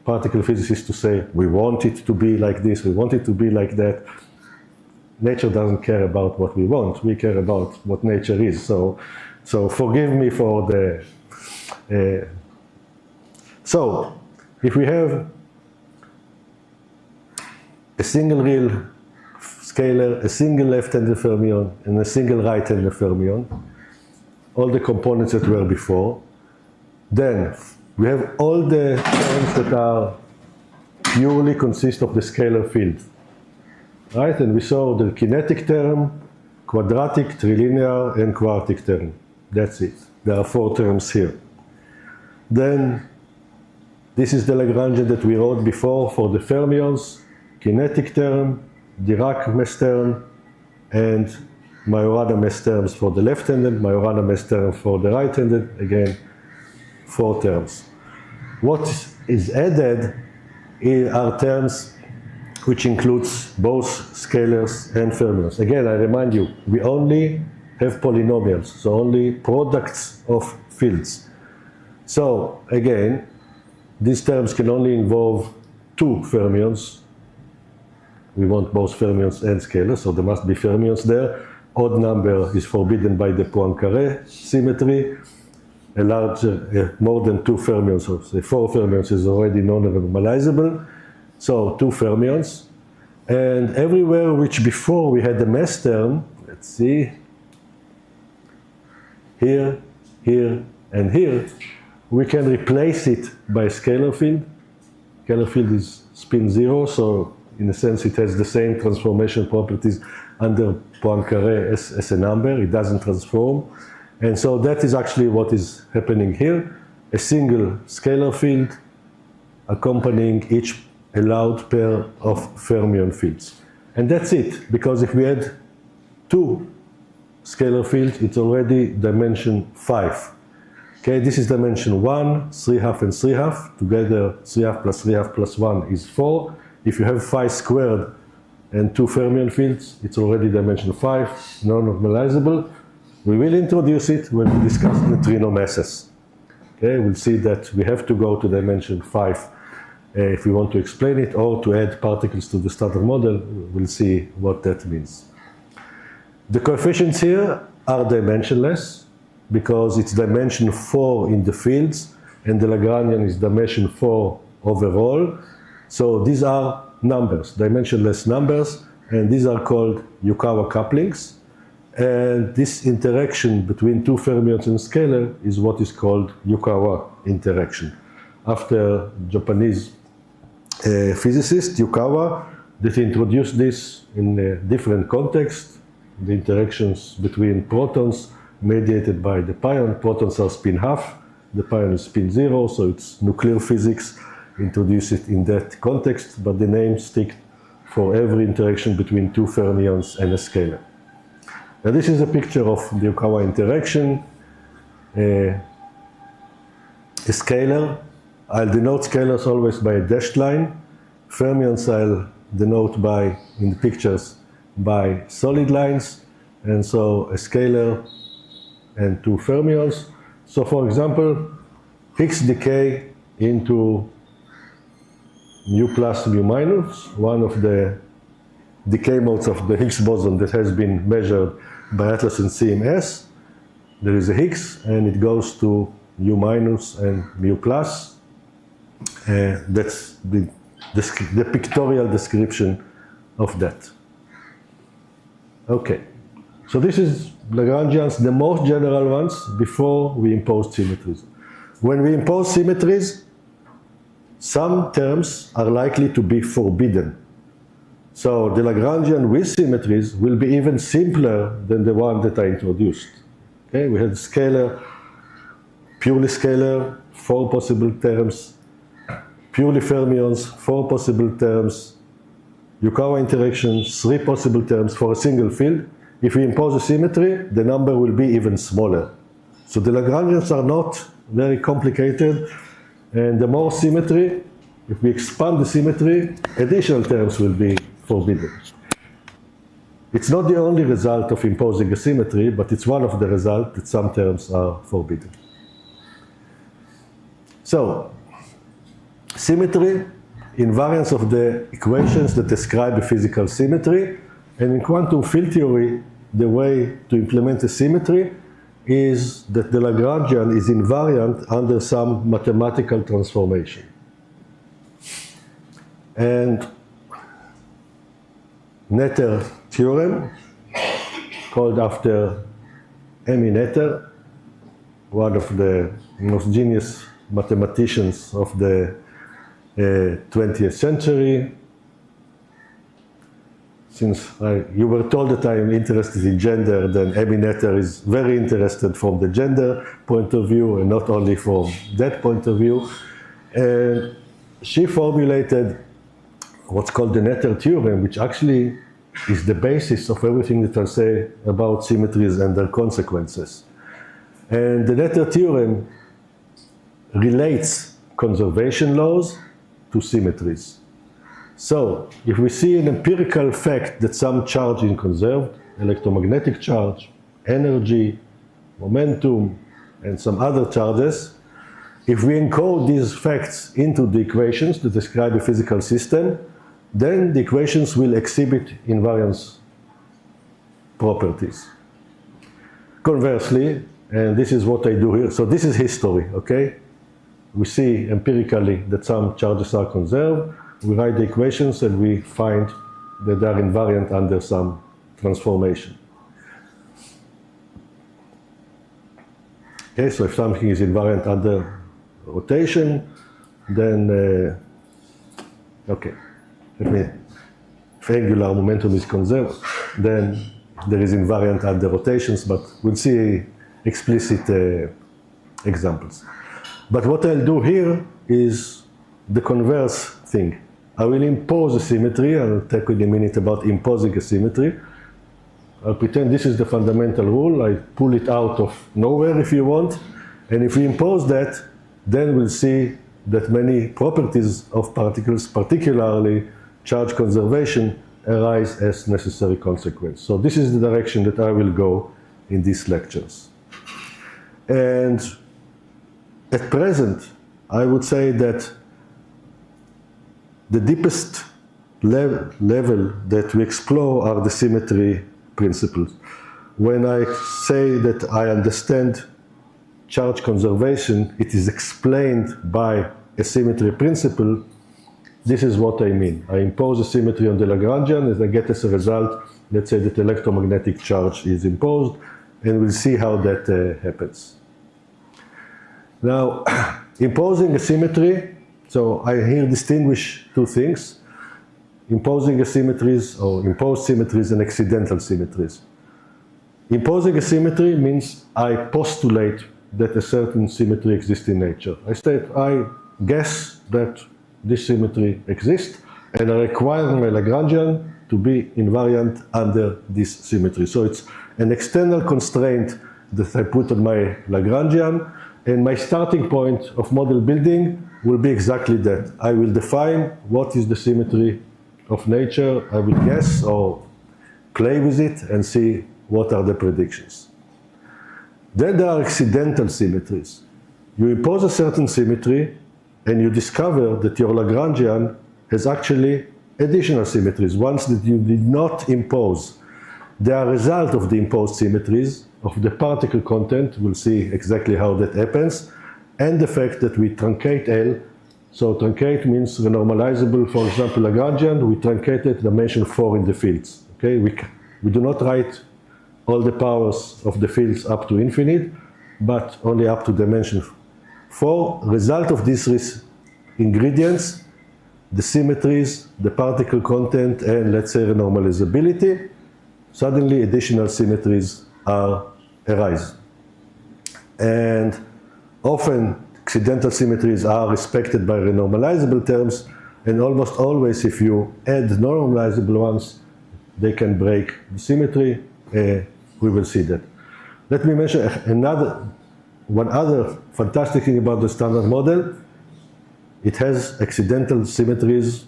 particle physicists to say, we want it to be like this, we want it to be like that. Nature doesn't care about what we want, we care about what nature is. So forgive me for the... so, if we have a single real scalar, a single left-handed fermion, and a single right-handed fermion, all the components that were before, then we have all the terms that are purely consist of the scalar field. Right? And we saw the kinetic term, quadratic, trilinear, and quartic term. That's it. There are 4 terms here. Then, this is the Lagrangian that we wrote before for the fermions, kinetic term, Dirac mass term, and Majorana mass terms for the left-handed, Majorana mass term for the right-handed, again, 4 terms. What is added are terms which includes both scalars and fermions. Again, I remind you, we only have polynomials, so only products of fields. So, again, these terms can only involve 2 fermions. We want both fermions and scalars, so there must be fermions there. Odd number is forbidden by the Poincare symmetry. A larger, more than 2 fermions, so say 4 fermions is already non-normalizable. So 2 fermions. And everywhere which before we had the mass term, let's see, here, here, and here, we can replace it by a scalar field. Scalar field is spin 0, so in a sense it has the same transformation properties under Poincare as a number. It doesn't transform. And so that is actually what is happening here. A single scalar field accompanying each allowed pair of fermion fields. And that's it, because if we add 2 scalar fields, it's already dimension 5. Okay, this is dimension 1, 3/2 and 3/2. Together, 3/2 plus 3/2 plus 1 is 4. If you have phi squared and 2 fermion fields, it's already dimension 5, non-normalizable. We will introduce it when we discuss neutrino masses. Okay, we'll see that we have to go to dimension 5 if we want to explain it, or to add particles to the standard model. We'll see what that means. The coefficients here are dimensionless because it's dimension 4 in the fields, and the Lagrangian is dimension 4 overall. So these are numbers, dimensionless numbers, and these are called Yukawa couplings. And this interaction between 2 fermions and scalar is what is called Yukawa interaction. After Japanese physicist Yukawa, that introduced this in a different context, the interactions between protons mediated by the pion. Protons are spin 1/2, the pion is spin 0, so it's nuclear physics, introduce it in that context, but the names stick for every interaction between 2 fermions and a scalar. Now this is a picture of the Yukawa interaction. A scalar, I'll denote scalars always by a dashed line. Fermions I'll denote by, in the pictures, by solid lines. And so a scalar and 2 fermions. So for example, Higgs decay into mu plus, mu minus, one of the decay modes of the Higgs boson that has been measured by Atlas and CMS. There is a Higgs, and it goes to mu minus and mu plus. That's the pictorial description of that. Okay, so this is Lagrangians, the most general ones, before we imposed symmetries. When we impose symmetries, some terms are likely to be forbidden. So the Lagrangian with symmetries will be even simpler than the one that I introduced. Okay, we had scalar, purely scalar, 4 possible terms, purely fermions, 4 possible terms, Yukawa interactions, 3 possible terms for a single field. If we impose a symmetry, the number will be even smaller. So the Lagrangians are not very complicated. And the more symmetry, if we expand the symmetry, additional terms will be forbidden. It's not the only result of imposing a symmetry, but it's one of the results that some terms are forbidden. So, symmetry, invariance of the equations that describe a physical symmetry, and in quantum field theory, the way to implement a symmetry is that the Lagrangian is invariant under some mathematical transformation. And Netter theorem, called after Emmy Netter, one of the most genius mathematicians of the 20th century. Since you were told that I am interested in gender, then Emmy Netter is very interested from the gender point of view and not only from that point of view. And she formulated what's called the Netter theorem, which actually is the basis of everything that I'll say about symmetries and their consequences. And the Netter theorem relates conservation laws to symmetries. So, if we see an empirical fact that some charge is conserved, electromagnetic charge, energy, momentum, and some other charges, if we encode these facts into the equations that describe a physical system, then the equations will exhibit invariance properties. Conversely, and this is what I do here, so this is history, okay? We see empirically that some charges are conserved, we write the equations and we find that they are invariant under some transformation. Okay, so if something is invariant under rotation, then, okay, if angular momentum is conserved, then there is invariant under rotations, but we'll see explicit examples. But what I'll do here is the converse thing. I will impose a symmetry. I'll talk in a minute about imposing a symmetry. I'll pretend this is the fundamental rule. I pull it out of nowhere if you want. And if we impose that, then we'll see that many properties of particles, particularly charge conservation, arise as necessary consequence. So this is the direction that I will go in these lectures. And at present, I would say that the deepest level that we explore are the symmetry principles. When I say that I understand charge conservation, it is explained by a symmetry principle. This is what I mean. I impose a symmetry on the Lagrangian, and I get as a result, let's say that electromagnetic charge is imposed, and we'll see how that happens. Now, imposing a symmetry, so I here distinguish two things: imposing a symmetries or imposed symmetries and accidental symmetries. Imposing a symmetry means I postulate that a certain symmetry exists in nature. I guess that this symmetry exists, and I require my Lagrangian to be invariant under this symmetry. So it's an external constraint that I put on my Lagrangian, and my starting point of model building will be exactly that. I will define what is the symmetry of nature. I will guess or play with it and see what are the predictions. Then there are accidental symmetries. You impose a certain symmetry and you discover that your Lagrangian has actually additional symmetries, ones that you did not impose. They are a result of the imposed symmetries of the particle content. We'll see exactly how that happens, and the fact that we truncate L. So truncate means renormalizable. For example, Lagrangian, we truncated dimension 4 in the fields. Okay, we do not write all the powers of the fields up to infinite, but only up to dimension 4. Result of these ingredients, the symmetries, the particle content, and let's say renormalizability, suddenly additional symmetries arise. And often accidental symmetries are respected by renormalizable terms, and almost always if you add normalizable ones, they can break the symmetry. We will see that. Let me mention one other fantastic thing about the standard model, it has accidental symmetries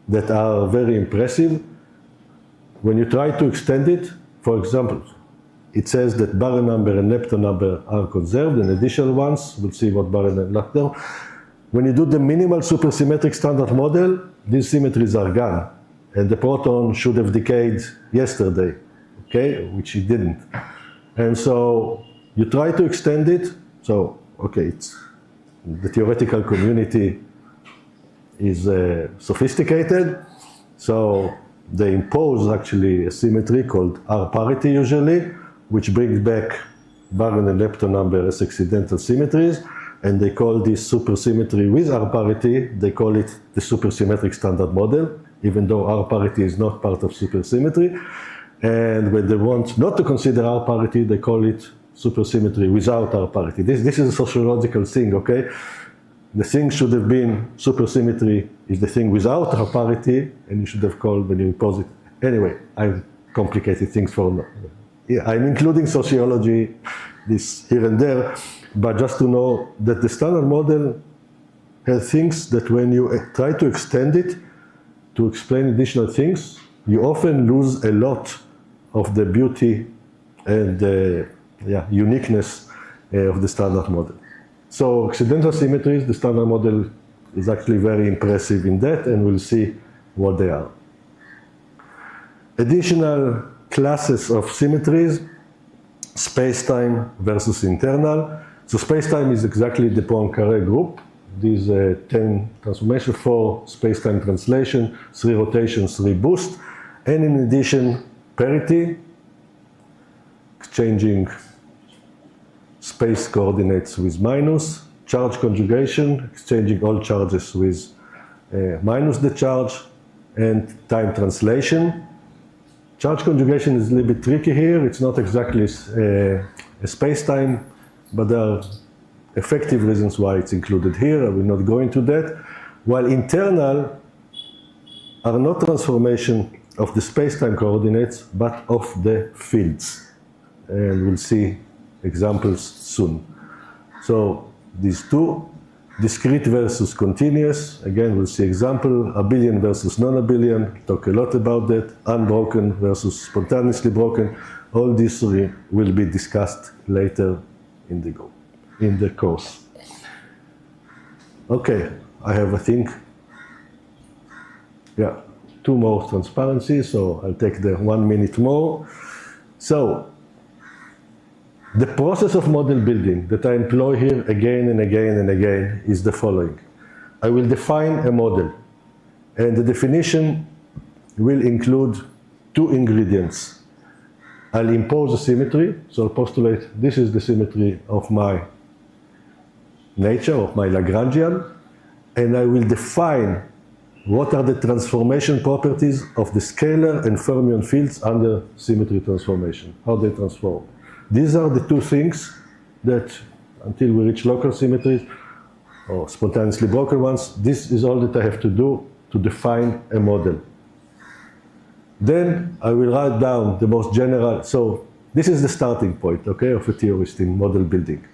that are very impressive. When you try to extend it, for example, it says that Baron number and Lepton number are conserved, and additional ones, we'll see what Baron and Lepton. When you do the minimal supersymmetric standard model, these symmetries are gone, and the proton should have decayed yesterday, okay, which it didn't. And so you try to extend it, so, okay, the theoretical community is sophisticated, so they impose actually a symmetry called R parity usually, which brings back Baron and Lepton number as accidental symmetries, and they call this supersymmetry with R parity, they call it the supersymmetric standard model, even though R parity is not part of supersymmetry. And when they want not to consider R parity, they call it supersymmetry without R parity. This is a sociological thing, okay? The thing should have been supersymmetry is the thing without R parity, and you should have called when you impose it. Anyway, I've complicated things for now. Yeah, I'm including sociology, this here and there, but just to know that the standard model has things that when you try to extend it to explain additional things, you often lose a lot of the beauty and the uniqueness of the standard model. So accidental symmetries, the standard model is actually very impressive in that, and we'll see what they are. Additional classes of symmetries, space-time versus internal. So space-time is exactly the Poincaré group. These 10 transformations, 4 space-time translation, 3 rotation, 3 boost, and in addition, parity, exchanging space coordinates with minus, charge conjugation, exchanging all charges with minus the charge, and time translation. Charge conjugation is a little bit tricky here. It's not exactly a space-time, but there are effective reasons why it's included here. I will not go into that. While internal are not transformation of the space-time coordinates, but of the fields. And we'll see examples soon. So these two, discrete versus continuous. Again, we'll see example, abelian versus non-abelian. Talk a lot about that. Unbroken versus spontaneously broken. All these three will be discussed later in the course. Okay, I have, I think, 2 more transparencies, so I'll take the 1 minute more. So, the process of model building that I employ here again and again and again is the following. I will define a model, and the definition will include 2 ingredients. I'll impose a symmetry, so I'll postulate this is the symmetry of my nature, of my Lagrangian, and I will define what are the transformation properties of the scalar and fermion fields under symmetry transformation, how they transform. These are the 2 things that, until we reach local symmetries, or spontaneously broken ones, this is all that I have to do to define a model. Then I will write down the most general, so this is the starting point, okay, of a theorist in model building.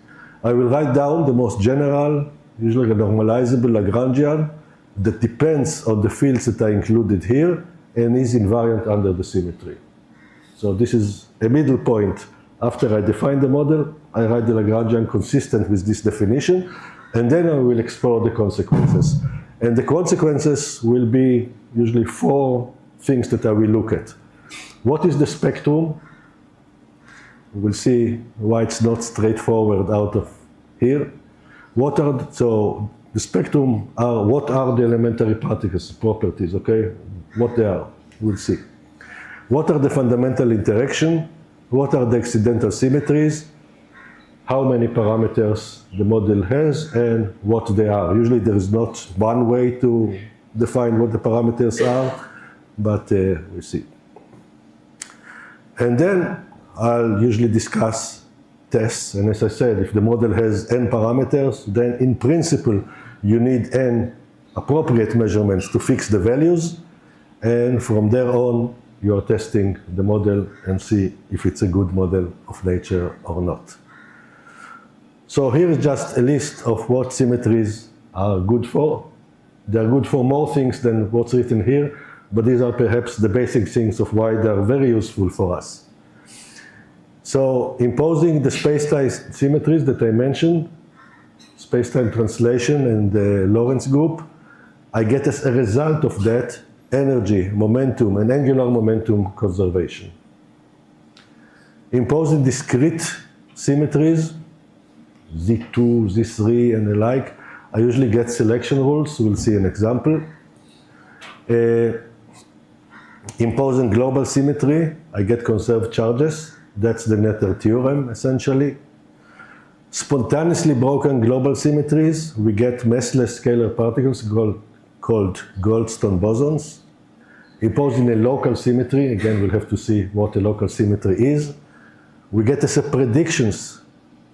I will write down the most general, usually a normalizable Lagrangian, that depends on the fields that I included here and is invariant under the symmetry. So this is a middle point. After I define the model, I write the Lagrangian consistent with this definition, and then I will explore the consequences. And the consequences will be usually 4 things that I will look at. What is the spectrum? We'll see why it's not straightforward out of here. So the spectrum are, what are the elementary particles properties, okay? What they are, we'll see. What are the fundamental interaction? What are the accidental symmetries? How many parameters the model has and what they are. Usually there is not one way to define what the parameters are, but we'll see. And then I'll usually discuss tests, and as I said, if the model has n parameters, then in principle you need n appropriate measurements to fix the values, and from there on you are testing the model and see if it's a good model of nature or not. So here is just a list of what symmetries are good for. They are good for more things than what's written here, but these are perhaps the basic things of why they are very useful for us. So imposing the space-time symmetries that I mentioned, space-time translation and the Lorentz group, I get as a result of that energy, momentum, and angular momentum conservation. Imposing discrete symmetries, Z2, Z3, and the like, I usually get selection rules. We'll see an example. Imposing global symmetry, I get conserved charges. That's the Netter theorem, essentially. Spontaneously broken global symmetries, we get massless scalar particles called Goldstone bosons. Imposing a local symmetry, again, we'll have to see what a local symmetry is. We get as a predictions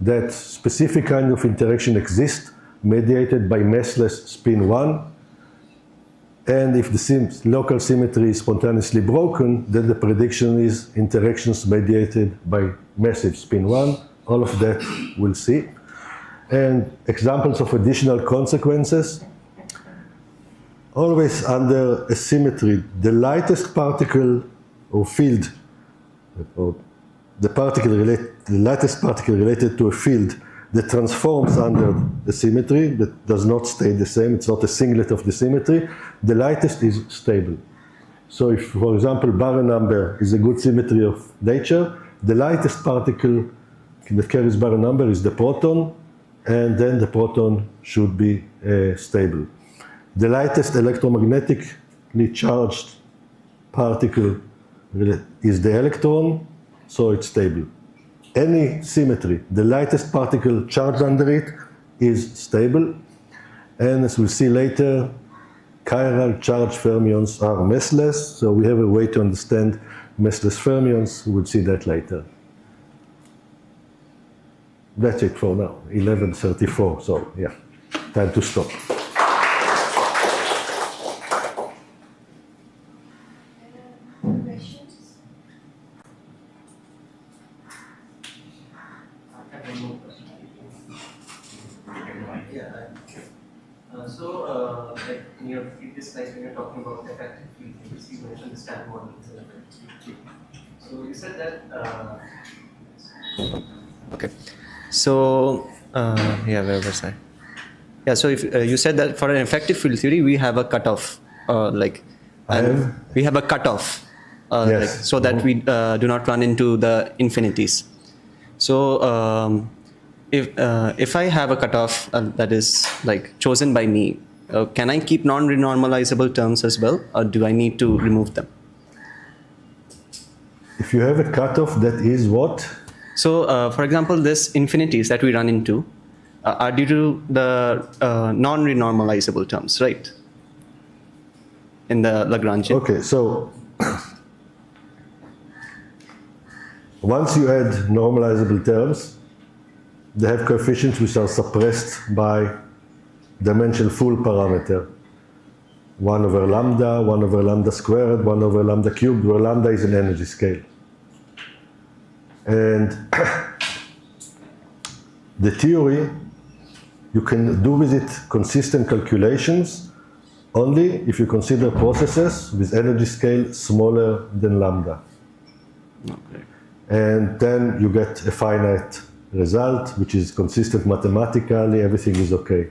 that specific kind of interaction exists, mediated by massless spin 1. And if the local symmetry is spontaneously broken, then the prediction is interactions mediated by massive spin 1. All of that we'll see. And examples of additional consequences. Always under a symmetry, the lightest particle or field, or the lightest particle related to a field that transforms under the symmetry, that does not stay the same, it's not a singlet of the symmetry, the lightest is stable. So if, for example, Barren number is a good symmetry of nature, the lightest particle that carries Barren number is the proton, and then the proton should be stable. The lightest electromagnetically charged particle is the electron, so it's stable. Any symmetry, the lightest particle charged under it is stable. And as we'll see later, chiral charged fermions are massless, so we have a way to understand massless fermions. We'll see that later. That's it for now, 11:34, so yeah, time to stop. Questions? Like in your previous slide, when you're talking about effective field theories, you mentioned the standard model is an effective field theory. So you said that. Okay. So where was I? Yeah. So if you said that for an effective field theory, we have a cutoff, we have a cutoff, Yes. so that we do not run into the infinities. So if I have a cutoff that is like chosen by me, can I keep non-renormalizable terms as well, or do I need to remove them? If you have a cutoff that is what? So, for example, this infinities that we run into are due to the non-renormalizable terms, right? In the Lagrangian. Okay, so once you add normalizable terms, they have coefficients which are suppressed by dimension full parameter. 1 over lambda, 1 over lambda squared, 1 over lambda cubed, where lambda is an energy scale. And the theory, you can do with it consistent calculations only if you consider processes with energy scale smaller than lambda. Okay. And then you get a finite result, which is consistent mathematically, everything is okay.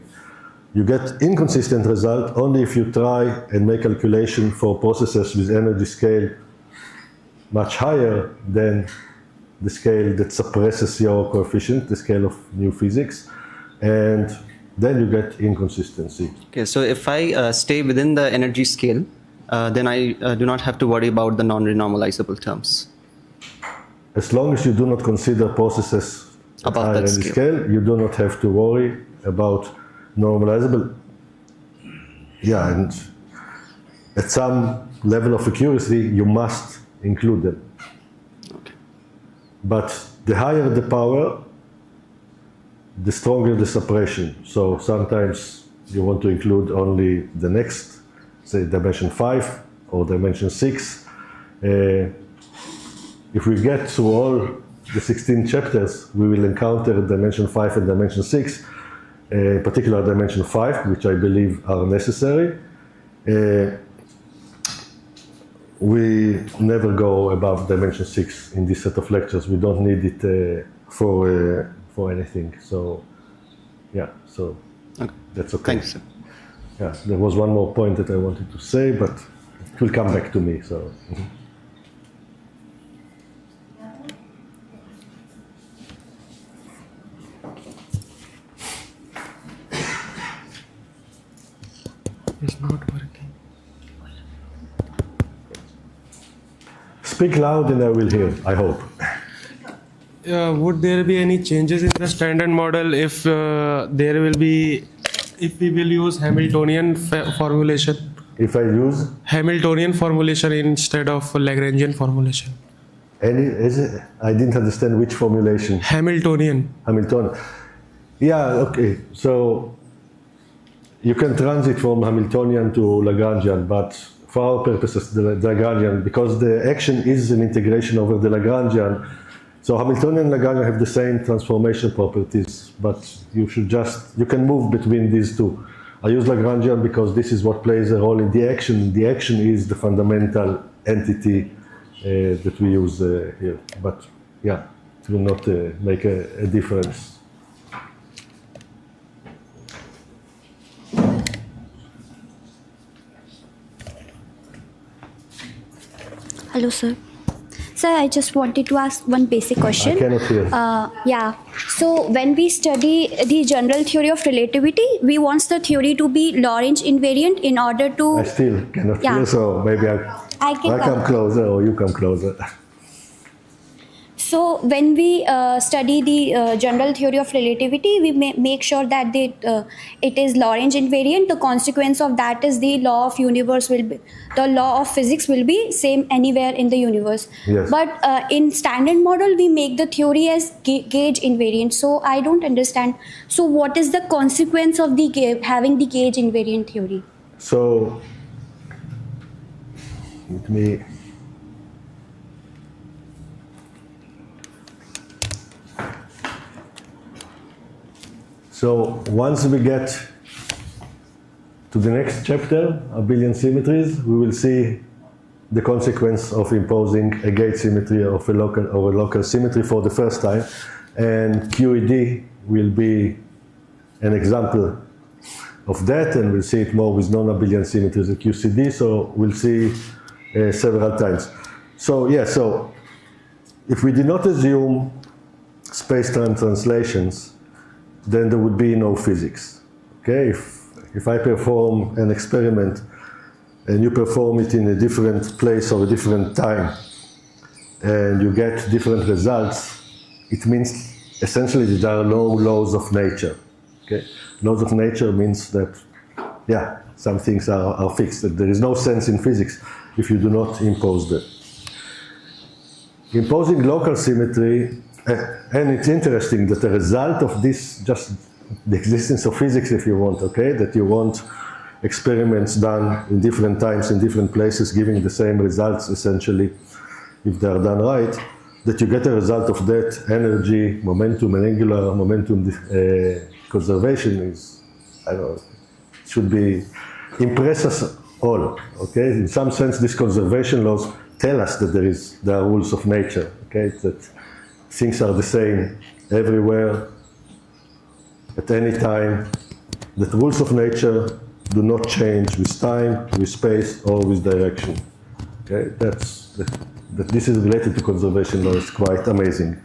You get inconsistent result only if you try and make calculation for processes with energy scale much higher than the scale that suppresses your coefficient, the scale of new physics, and then you get inconsistency. Okay, so if I stay within the energy scale, then I do not have to worry about the non-renormalizable terms. As long as you do not consider processes at Above higher that energy scale. scale, you do not have to worry about normalizable. Yeah, and at some level of accuracy, you must include them. Okay. But the higher the power, the stronger the suppression. So sometimes you want to include only the next, say dimension 5 or dimension 6. If we get through all the 16 chapters, we will encounter dimension 5 and dimension 6, particular dimension 5, which I believe are necessary. We never go above dimension 6 in this set of lectures. We don't need it for anything. So, yeah, so Okay. that's okay. Thanks, sir. Yeah, there was one more point that I wanted to say, but it will come back to me. So. It's not working. Speak loud and I will hear, I hope. Would there be any changes in the standard model if if we will use Hamiltonian formulation? If I use Hamiltonian formulation instead of Lagrangian formulation. I didn't understand which formulation. Hamiltonian. Hamiltonian. Yeah, okay. So you can transit from Hamiltonian to Lagrangian, but for our purposes, the Lagrangian, because the action is an integration over the Lagrangian. So Hamiltonian and Lagrangian have the same transformation properties, but you can move between these two. I use Lagrangian because this is what plays a role in the action. The action is the fundamental entity that we use here. But yeah, it will not make a difference. Hello, sir. Sir, I just wanted to ask one basic question. I cannot hear. Yeah. So when we study the general theory of relativity, we want the theory to be Lagrange invariant in order to. I still cannot Yeah. hear, so maybe I can come closer or you come closer. So when we study the general theory of relativity, we make sure that it is Lagrange invariant. The consequence of that is the law of physics will be same anywhere in the universe. Yes. But in standard model, we make the theory as gauge invariant. So I don't understand. So what is the consequence of having the gauge invariant theory? So let me. So once we get to the next chapter, abelian symmetries, we will see the consequence of imposing a gauge symmetry of a local symmetry for the first time, and QED will be an example of that, and we'll see it more with non-abelian symmetries in QCD. So we'll see several times. So yeah, so if we did not assume space-time translations, then there would be no physics. Okay, if I perform an experiment and you perform it in a different place or a different time, and you get different results, it means essentially that there are no laws of nature. Okay, laws of nature means that, yeah, some things are fixed. That there is no sense in physics if you do not impose them. Imposing local symmetry. And it's interesting that the result of this, just the existence of physics, if you want, okay, that you want experiments done in different times, in different places, giving the same results, essentially, if they are done right, that you get a result of that energy, momentum, and angular momentum conservation is, I don't know, should be, impress us all, okay? In some sense, these conservation laws tell us that there are rules of nature, okay? That things are the same everywhere, at any time, that rules of nature do not change with time, with space, or with direction. Okay, that this is related to conservation law is quite amazing.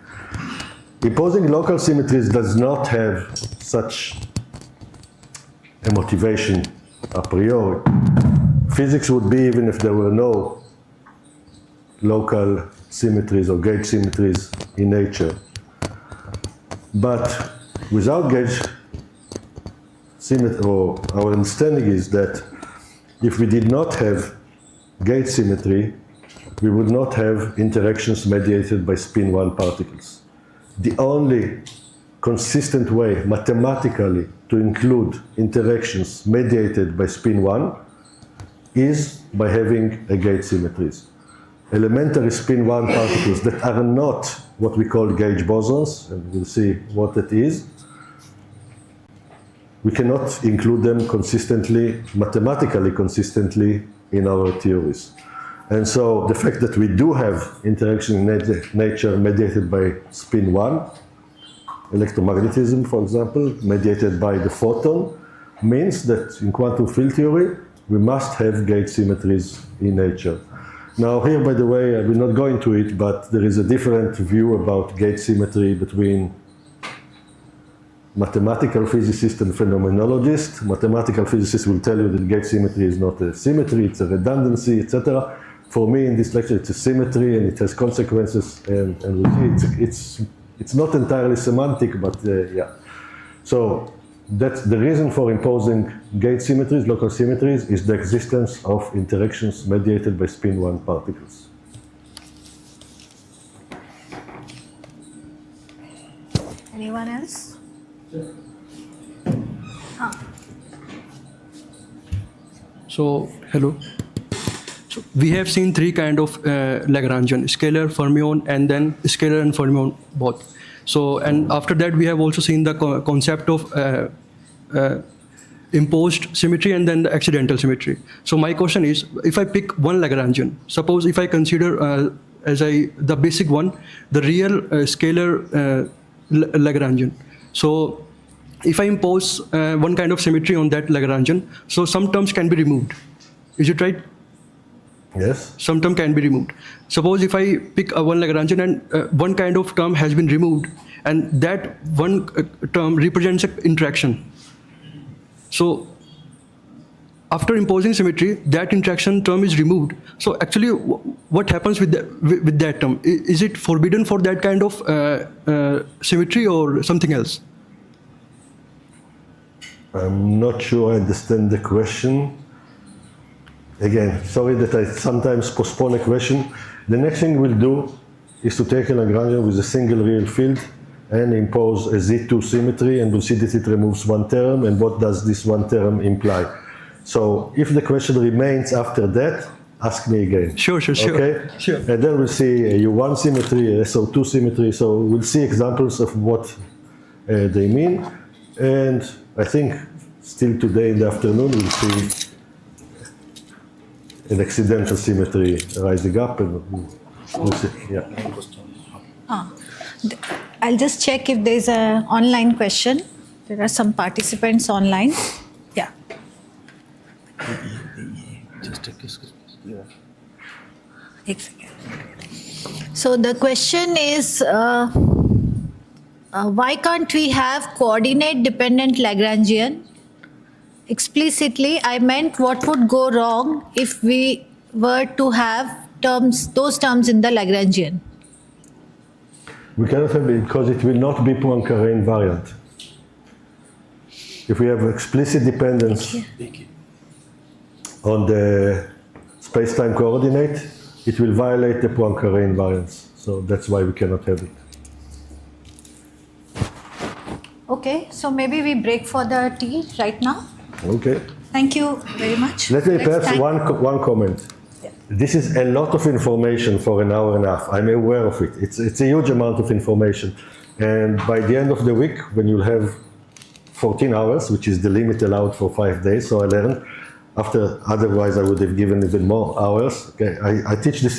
Imposing local symmetries does not have such a motivation a priori. Physics would be even if there were no local symmetries or gauge symmetries in nature. But without gauge symmetry, or our understanding is that if we did not have gauge symmetry, we would not have interactions mediated by spin 1 particles. The only consistent way mathematically to include interactions mediated by spin 1 is by having a gauge symmetries. elementary spin 1 particles that are not what we call gauge bosons, and we'll see what that is, we cannot include them consistently, mathematically consistently in our theories. And so the fact that we do have interaction in nature mediated by spin 1, electromagnetism, for example, mediated by the photon, means that in quantum field theory, we must have gauge symmetries in nature. Now here, by the way, I will not go into it, but there is a different view about gauge symmetry between mathematical physicists and phenomenologists. Mathematical physicists will tell you that gauge symmetry is not a symmetry, it's a redundancy, etc. For me, in this lecture, it's a symmetry and it has consequences, and we'll see it's not entirely semantic, but yeah. So that's the reason for imposing gauge symmetries, local symmetries, is the existence of interactions mediated by spin 1 particles. Anyone else? So, hello. So we have seen three kind of Lagrangian, scalar, fermion, and then scalar and fermion both. So, and after that we have also seen the concept of imposed symmetry and then the accidental symmetry. So my question is, if I pick one Lagrangian, suppose if I consider the basic one, the real scalar Lagrangian. So if I impose one kind of symmetry on that Lagrangian, so some terms can be removed. Is it right? Yes. Some term can be removed. Suppose if I pick one Lagrangian and one kind of term has been removed, and that one term represents an interaction. So after imposing symmetry, that interaction term is removed. So actually, what happens with that term? Is it forbidden for that kind of symmetry or something else? I'm not sure I understand the question. Again, sorry that I sometimes postpone a question. The next thing we'll do is to take a Lagrangian with a single real field and impose a Z2 symmetry, and we'll see that it removes one term, and what does this one term imply. So if the question remains after that, ask me again. Sure. Okay? Sure. And then we'll see a U1 symmetry, a SO2 symmetry, so we'll see examples of what they mean. And I think still today in the afternoon we'll see an accidental symmetry rising up, and we'll see. Yeah. I'll just check if there's an online question. There are some participants online. Yeah. So the question is, why can't we have coordinate dependent Lagrangian? Explicitly, I meant what would go wrong if we were to have those terms in the Lagrangian. We cannot have it because it will not be Poincare invariant. If we have explicit dependence on the space-time coordinate, it will violate the Poincare invariance. So that's why we cannot have it. Okay, so maybe we break for the tea right now. Okay. Thank you very much. Let me Let's perhaps thank- one comment. Yeah. This is a lot of information for an hour and a half. I'm aware of it. It's a huge amount of information. And by the end of the week, when you'll have 14 hours, which is the limit allowed for 5 days, so I learned. Otherwise, I would have given even more hours. Okay, I teach this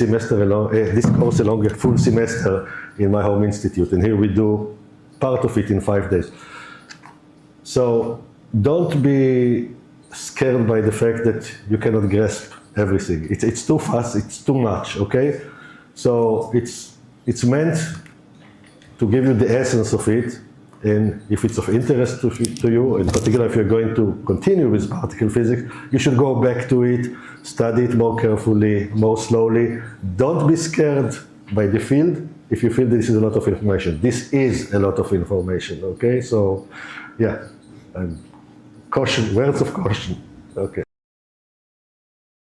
course along a full semester in my home institute, and here we do part of it in 5 days. So don't be scared by the fact that you cannot grasp everything. It's too fast, it's too much, okay? So it's meant to give you the essence of it, and if it's of interest to you, in particular if you're going to continue with particle physics, you should go back to it, study it more carefully, more slowly. Don't be scared by the field if you feel this is a lot of information. This is a lot of information, okay? So, yeah, and caution, words of caution, okay.